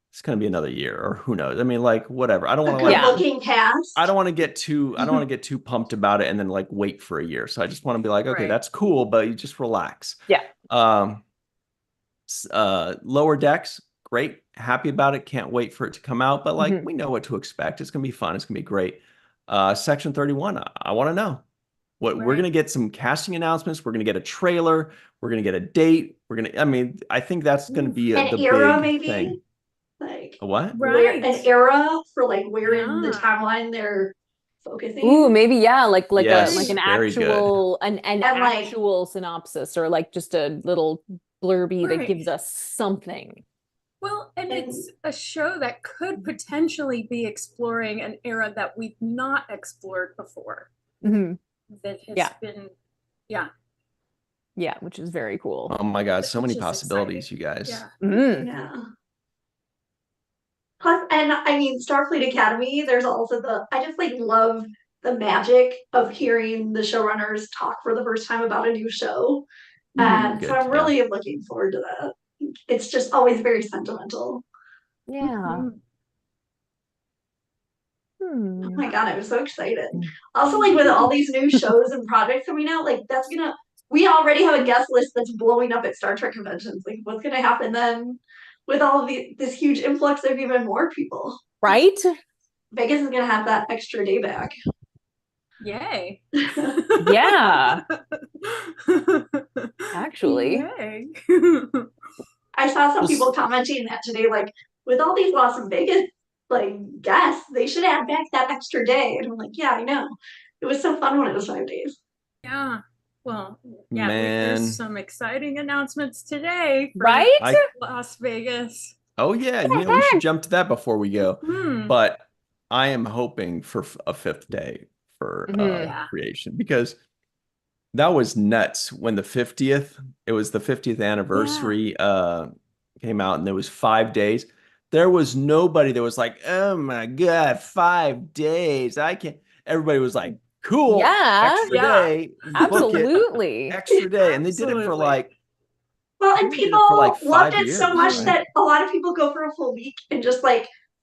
it's going to be another year, or who knows? I mean, like, whatever. I don't want to looking past. I don't want to get too pumped about it and then like wait for a year. So I just want to be like, okay, that's cool, but you just relax. Yeah. Lower Decks, great. Happy about it. Can't wait for it to come out. But like, we know what to expect. It's going to be fun. It's going to be great. Section 31, I want to know. We're going to get some casting announcements. We're going to get a trailer. We're going to get a date. I think that's going to be an the era, big maybe thing. Like a what? An era for like where in the timeline they're focusing. Ooh, maybe like an actual actual synopsis, or like just a little blurby that gives us something. Well, and it's a show that could potentially be exploring an era that we've not explored before. That has been, which is very cool. Oh my God, so many possibilities, you guys. Yeah. Plus, and I mean, Starfleet Academy, there's also I just like love the magic of hearing the showrunners talk for the first time about a new show. And so I'm really looking forward to that. It's just always very sentimental. Yeah. Oh my God, I was so excited. Also, like with all these new shows and projects coming out, like we already have a guest list that's blowing up at Star Trek conventions. Like, what's gonna happen then with all of this huge influx of even more people? Right? Vegas is gonna have that extra day back. Yay. Yeah. Actually. Yay. I saw some people commenting that today, like, with all these Las Vegas guests, they should add back that extra day. And I'm like, yeah, I know. It was so fun when it was 5 days. Yeah. Well, there's some exciting announcements today for Las Vegas. Oh yeah, we should jump to that before we go. But I am hoping for a 5th day for creation, because that was nuts when the 50th, it was the 50th anniversary came out, and there was 5 days. There was nobody that was like, oh my God, 5 days. I can't. Everybody was like, cool. Extra day. Absolutely. Extra day. And they did it for and people loved it so much that a lot of people go for a full week and just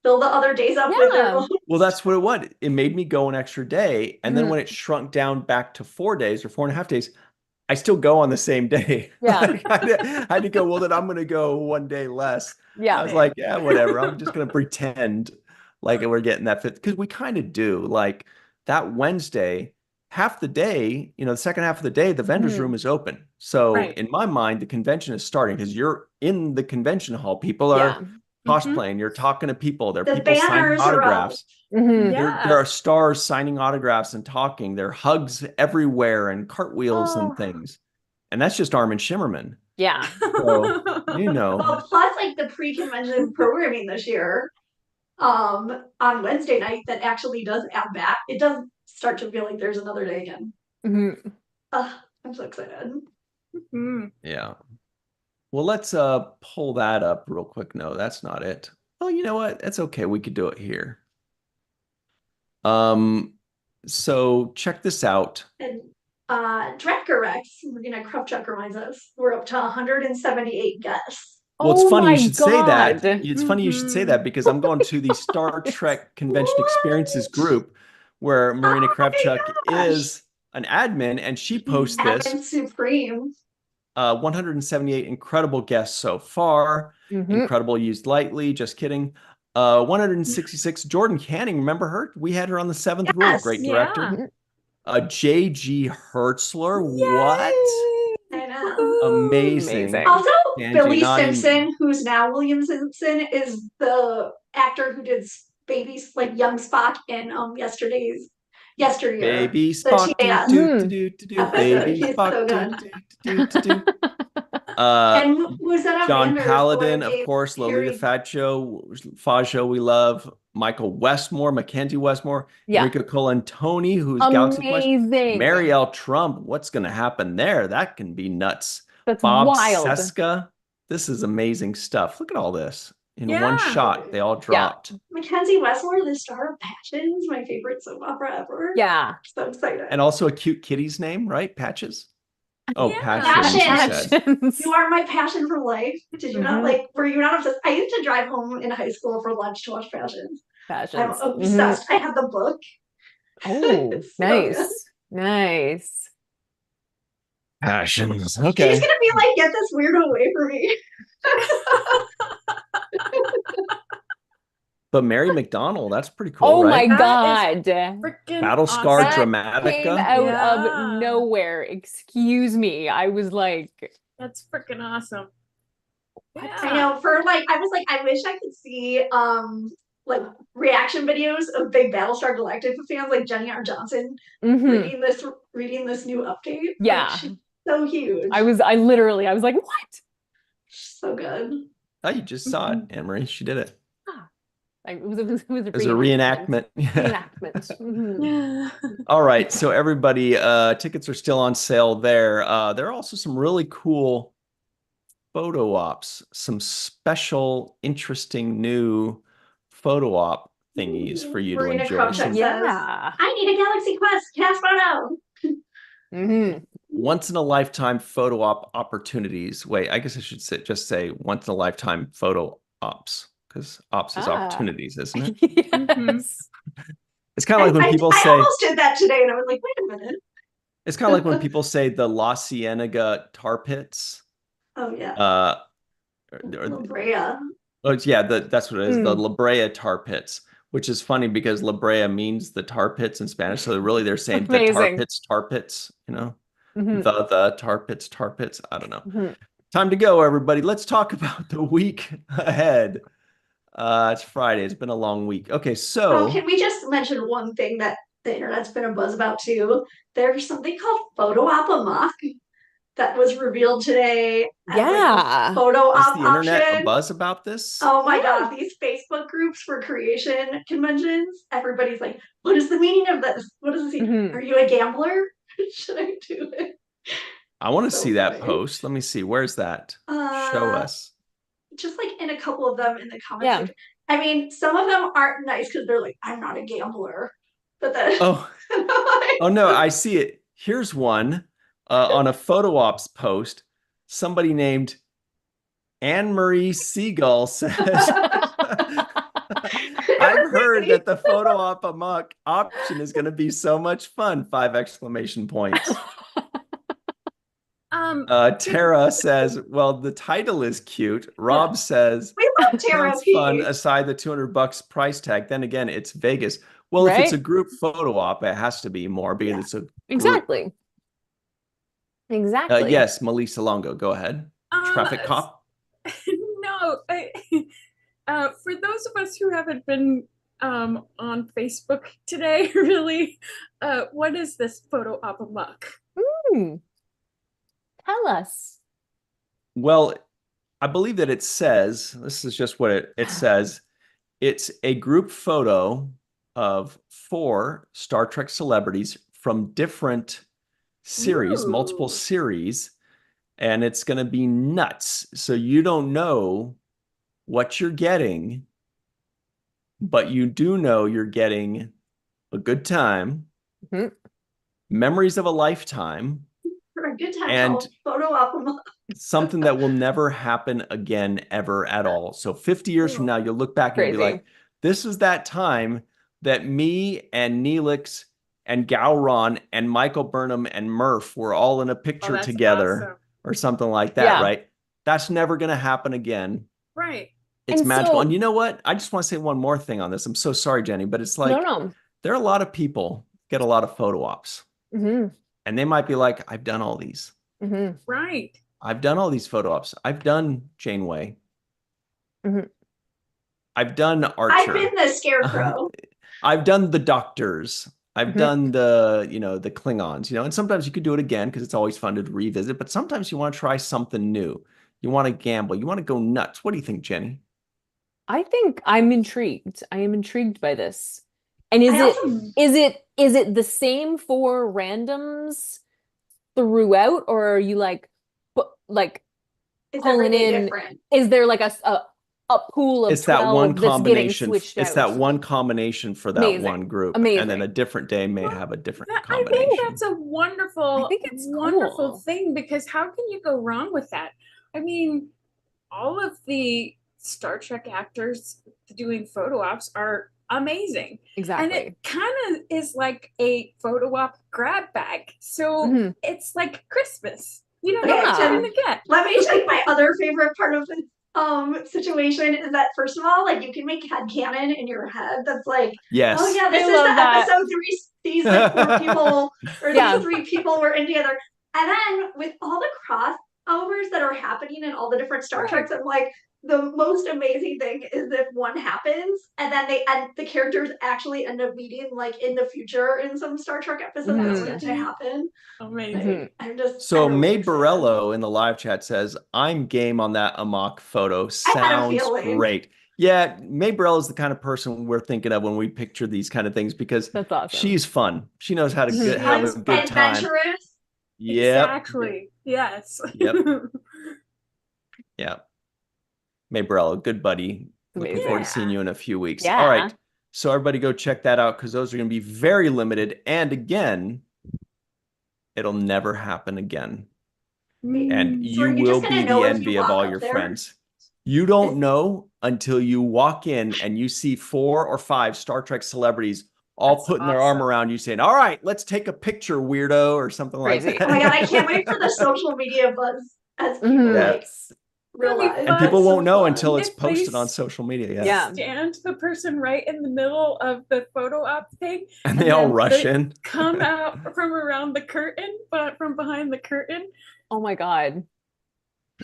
fill the other days up with their own. Well, that's what it was. It made me go an extra day. And then when it shrunk down back to 4 days or 4.5 days, I still go on the same day. Yeah. I had to go, well, then I'm going to go 1 day less. Yeah. I was like, yeah, whatever. I'm just going to pretend like we're getting that 5th, because we kind of do. Like that Wednesday, half the day, the second half of the day, the vendor's room is open. So in my mind, the convention is starting because you're in the convention hall. People are cosplaying. You're talking to people. There are people signing autographs. There are stars signing autographs and talking. There are hugs everywhere and cartwheels and things. And that's just Armin Shimmerman. Yeah. So, Well, plus the pre-convention programming this year. on Wednesday night that actually does add back. It does start to feel like there's another day again. Mhm. I'm so excited. Yeah. Well, let's pull that up real quick. No, that's not it. Oh, you know what? That's okay. We could do it here. So check this out. And Dracker Rex, Crop Chuck reminds us, we're up to 178 guests. Well, it's Oh funny my you should say that. God. It's funny you should say that because I'm going to the Star Trek Convention Experiences group where Marina Oh my Kravchuk gosh. is an admin, and she posts this. Admin Supreme. 178 incredible guests so far. Mhm. Incredible used lightly. Just kidding. 166 Jordan Canning. Remember her? We had her on the seventh rule. Yes, Great yeah. director. J.G. Hertzler. Yay! What? I know. Woohoo! Amazing. Amazing. Also, Dan Billy Giannotti. Simpson, who's now William Simpson, is the actor who did babies like young Spock in yesteryear. Baby The Spock. TAS Do. episode. Baby He's Spock. so good. Do. And who's that? John Anders, Paladin, or of course, Lolita Harry- Faggio, we love. Michael Westmore, Mackenzie Westmore, Yeah. Enrico Colantoni, who's Galaxy Quest. Amazing. Marielle Trump, what's going to happen there? That can be nuts. That's Bob wild. Seska, this is amazing stuff. Look at all this. In Yeah. one shot, they all dropped. Mackenzie Westmore, the star of Passions, my favorite soap opera ever. Yeah. So excited. And also a cute kitty's name, right? Patches? Oh, Yeah. Passions, you said. Passions. You are my passion for life. Did you not were you not obsessed? I used to drive home in high school for lunch to watch Passions. I'm Passions. obsessed. I have the book. Oh, It's so nice. good. Nice. Passions. She's Okay. gonna be like, get this weirdo away from me. But Mary McDonnell, that's pretty cool, Oh right? my That God. Freaking Battlescar awesome. That came Dramatica. out Yeah. of nowhere. Excuse me. I was like, That's freaking awesome. Yeah. I know, for like, I was like, I wish I could see like reaction videos of big Battlestar Galactica fans like Jenny R. Johnson mhm. reading this new update. Yeah. Like, she's so huge. I was like, what? So good. Oh, you just saw it, Anne-Marie. She did it. It was a It was a reenactment. Reenactment. Mhm. All right. So everybody, tickets are still on sale there. There are also some really cool photo ops, some special, interesting new photo op thingies for you to Marina enjoy. Kravchuk Some says, Yeah. I need a Galaxy Quest cast photo. Mhm. once in a lifetime photo op opportunities. Wait, I guess I should just say once in a lifetime photo ops, because ops is opportunities, isn't it? Yes. It's kind of like when people I say, almost did that today, and I was like, wait a minute. it's kind of like when people say the La Cienega tar pits. Oh yeah. La Brea. Oh, yeah, that's what it is. The La Brea tar pits, which is funny because La Brea means the tar pits in Spanish. So really they're saying the tar pits, you know, the tar pits. I don't know. Time to go, everybody. Let's talk about the week ahead. It's Friday. It's been a long week. Okay, so can we just mention one thing that the internet's been a buzz about too? There's something called Photo Op Amok that was revealed today. Yeah. Photo is op the internet option. a buzz about this? Oh my God, these Facebook groups for creation conventions, everybody's like, what is the meaning of this? What does this mean? Are you a gambler? Should I do it? I want to see that post. Let me see. Where's that? Show us. Just like in a couple of them in the comments. Yeah. I mean, some of them aren't nice because they're like, I'm not a gambler. But then oh no, I see it. Here's one on a photo ops post. Somebody named Anne-Marie Seagull says, I've heard that the photo op amok option is going to be so much fun. 5 exclamation points. Tara says, well, the title is cute. Rob says, we love Tara. Sounds fun aside the $200 price tag. Then again, it's Vegas. Well, if it's a group photo op, it has to be more because it's a group. Exactly. Yes, Melissa Longo, go ahead. Traffic cop. No, for those of us who haven't been on Facebook today, really, what is this photo op amok? Tell us. Well, I believe that it says, this is just what it says, It's a group photo of 4 Star Trek celebrities from different series, multiple Ooh. series, and it's going to be nuts. So you don't know what you're getting, but you do know you're getting a good time, memories of a lifetime, For a good time, and I'll photo op them. something that will never happen again, ever at all. So 50 years from now, you'll look back and you'll be like, this is that time that me and Neelix and Gowron and Michael Burnham and Murph were all in a picture that's together awesome. or something like that, right? That's never going to happen again. Right. It's And magical. so- And you know what? I just want to say one more thing on this. I'm so sorry, Jenny, but it's like, there are a lot of people get a lot of photo ops. And they might be like, I've done all these. Right. I've done all these photo ops. I've done Janeway. I've done Archer. I've been the Scarecrow. I've done the Doctors. I've done the, the Klingons, and sometimes you could do it again because it's always fun to revisit, but sometimes you want to try something new. You want to gamble. You want to go nuts. What do you think, Jenny? I think I'm intrigued. I am intrigued by this. And is it the same for randoms throughout, or are you like Is pulling in? Different? Is there like a pool of It's that one 12 that's getting combination. switched It's out? that one combination for that Amazing. one group. Amazing. And then a different day may have a different I combination. think that's a wonderful, I think it's wonderful cool. thing, because how can you go wrong with that? I mean, all of the Star Trek actors doing photo ops are amazing. Exactly. And it kind of is like a photo op grab bag. So it's like Christmas. You don't know what you're gonna get. Let me tell you my other favorite part of this situation is that, first of all, like, you can make headcanon in your head that's like, yes, oh yeah, this I is love the that. episode 3, these like 4 people or these 3 people were in together. And then with all the crossovers that are happening in all the different Star Treks, I'm like, the most amazing thing is if one happens and then the characters actually end up meeting like in the future in some Star Trek episode that's yet to happen. Amazing. I'm just so really May excited. Borello in the live chat says, I'm game on that Amok photo. I had a Sounds feeling. great. Yeah, May Borello is the kind of person we're thinking of when we picture these kind of things, because That's awesome. she's fun. She knows how to have a good time. Adventurous. Yep. Exactly. Yes. Yep. Yeah. May Borello, good buddy. Looking forward to seeing you in a few weeks. Yeah. All right. So everybody go check that out, because those are going to be very limited. And again, it'll never happen again. And you will be the envy of all your friends. You don't know until you walk in and you see 4 or 5 Star Trek celebrities all putting their arm around you saying, all right, let's take a picture, weirdo, or something like that. Oh my God, I can't wait for the social media buzz as people realize. And people won't know until it's posted on social media. Yeah. Stand the person right in the middle of the photo op thing. And they all rush in. Come out from around the curtain, but from behind the curtain. Oh my God.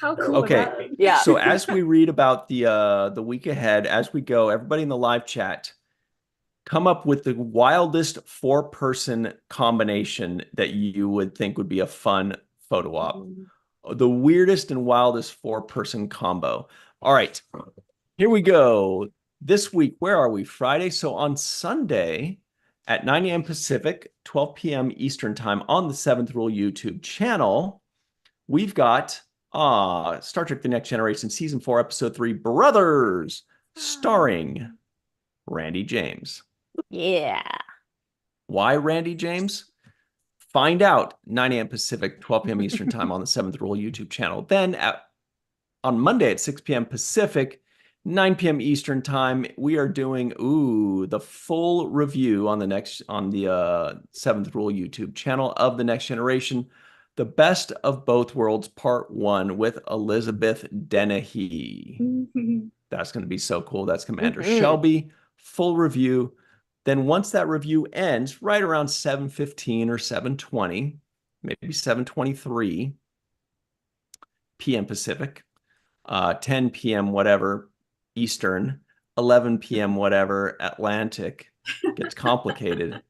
How cool okay. would that be? Yeah. So as we read about the week ahead, as we go, everybody in the live chat, come up with the wildest 4-person combination that you would think would be a fun photo op. The weirdest and wildest 4-person combo. All right, here we go. This week, where are we? Friday. So on Sunday at 9 a.m. Pacific, 12 p.m. Eastern time on the 7th Rule YouTube channel, we've got Star Trek The Next Generation Season 4, Episode 3, Brothers, starring Randy James. Yeah. Why Randy James? Find out 9 a.m. Pacific, 12 p.m. Eastern time on the 7th Rule YouTube channel. Then on Monday at 6 p.m. Pacific, 9 p.m. Eastern time, we are doing the full review on the 7th Rule YouTube channel of The Next Generation, The Best of Both Worlds Part 1 with Elizabeth Dennehy. That's going to be so cool. That's Commander Shelby. Full review. Then once that review ends, right around 7:15 or 7:20, maybe 7:23 p.m. Pacific, 10 p.m. whatever Eastern, 11 p.m. whatever Atlantic, gets complicated.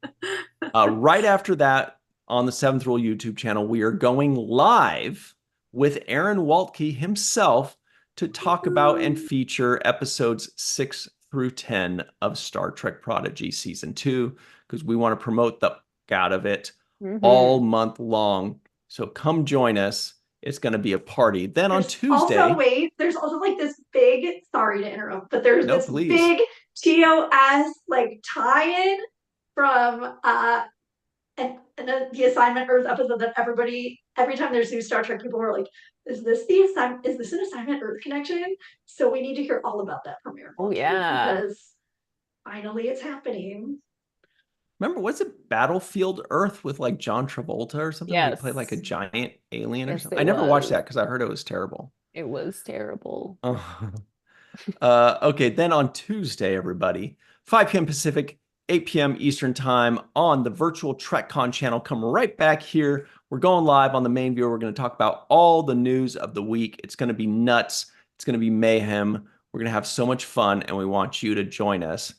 Right after that, on the 7th Rule YouTube channel, we are going live with Aaron Waltke himself to talk about and feature episodes 6 through 10 of Star Trek Prodigy Season 2, because we want to promote the out of it all month long. So come join us. It's going to be a party. Then on Tuesday. There's also like this big, sorry to interrupt, but there's this please. big TOS like tie-in from and the Assignment Earth episode that every time there's new Star Trek, people were like, is this an Assignment Earth connection? So we need to hear all about that premiere. Oh yeah. Because finally it's happening. Remember, what's it, Battlefield Earth with like John Travolta or something? Yes. He played like a giant alien or something. It I never watched was. that because I heard it was terrible. It was terrible. Okay, then on Tuesday, everybody, 5 p.m. Pacific, 8 p.m. Eastern Time on the virtual TrekCon channel. Come right back here. We're going live on the main viewer. We're going to talk about all the news of the week. It's going to be nuts. It's going to be mayhem. We're going to have so much fun, and we want you to join us.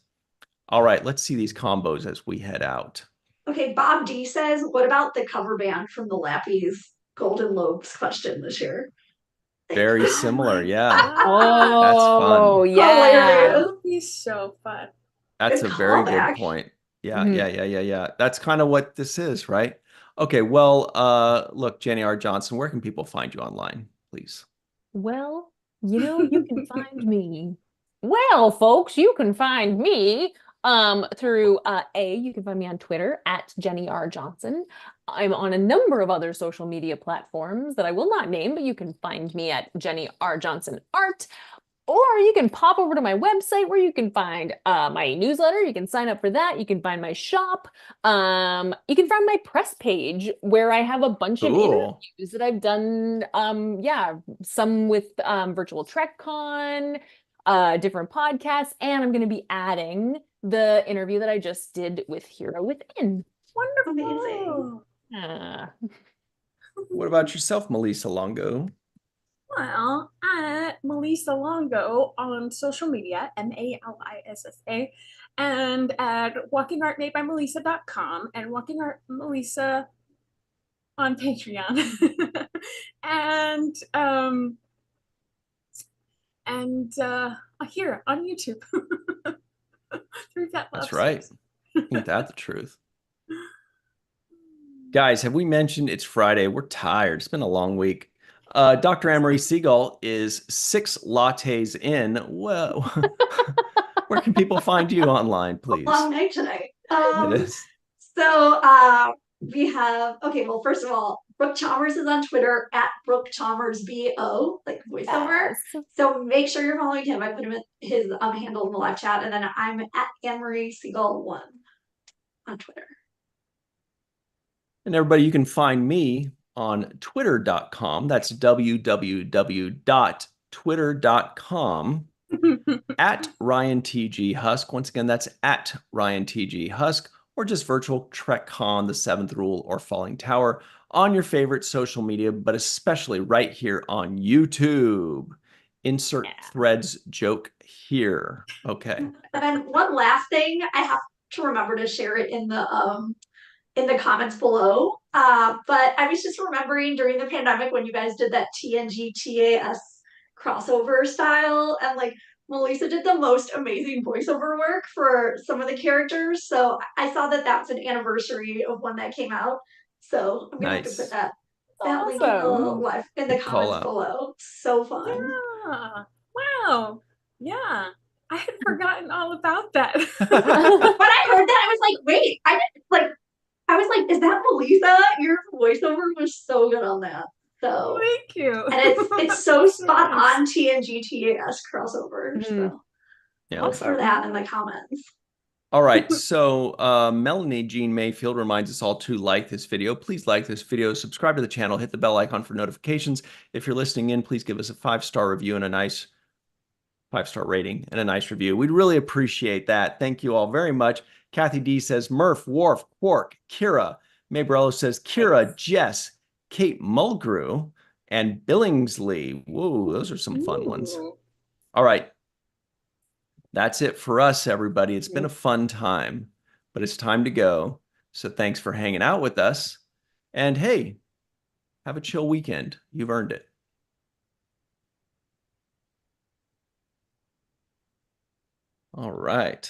All right, let's see these combos as we head out. Okay, Bob D says, what about the cover band from the Lappies Golden Lobes question this year? Very similar, yeah. Oh, that's fun. Yeah. That would be so fun. That's a very good point. Yeah. That's kind of what this is, right? Okay, well, look, Jenny R. Johnson, where can people find you online, please? Well, you can find me. Well, folks, you can find me through you can find me on Twitter at Jenny R. Johnson. I'm on a number of other social media platforms that I will not name, but you can find me at Jenny R. Johnson Art. Or you can pop over to my website where you can find my newsletter. You can sign up for that. You can find my shop. You can find my press page where I have a bunch of interviews that I've done. Some with Virtual TrekCon, different podcasts, and I'm going to be adding the interview that I just did with Hero Within. Wonderful. Amazing. What about yourself, Melissa Longo? Well, at Melissa Longo on social media, Malissa, and at walkingartmadebymelissa.com and Walking Art Melissa on Patreon. and here on YouTube. That's right. Ain't that the truth? Guys, have we mentioned it's Friday? We're tired. It's been a long week. Dr. Anne-Marie Segal is 6 lattes in. Well, where can people find you online, please? Long night tonight. It is. So we have, well, first of all, Brook Chalmers is on Twitter at Brook Chalmers BO, like voiceover. Yes. So make sure you're following him. I put his handle in the live chat, and then I'm at Anne-Marie Segal 1 on Twitter. And everybody, you can find me on twitter.com. That's www.twitter.com at RyanTG Husk. Once again, that's at RyanTG Husk, or just virtual TrekCon, the 7th Rule, or Falling Tower on your favorite social media, but especially right here on YouTube. Insert threads joke here. Okay. And then one last thing, I have to remember to share it in the comments below. But I was just remembering during the pandemic when you guys did that TNG TAS crossover style, and like Melissa did the most amazing voiceover work for some of the characters. So I saw that that's an anniversary of when that came out. So I'm gonna have to put that link in the comments below. So fun. Yeah. Wow. Yeah. I had forgotten all about that. When I heard that, I was like, wait, I was like, is that Melissa? Your voiceover was so good on that. So thank you. And it's so spot on TNG TAS crossover. So look for that in the comments. All right. So Melanie Jean Mayfield reminds us all to like this video. Please like this video, subscribe to the channel, hit the bell icon for notifications. If you're listening in, please give us a 5-star review and a nice 5-star rating and a nice review. We'd really appreciate that. Thank you all very much. Kathy D says Murph, Worf, Quark, Kira. Mabrello says Kira, Jess, Kate Mulgrew, and Billingsley. Whoa, those are some fun ones. All right. That's it for us, everybody. It's been a fun time, but it's time to go. So thanks for hanging out with us. And hey, have a chill weekend. You've earned it. All right.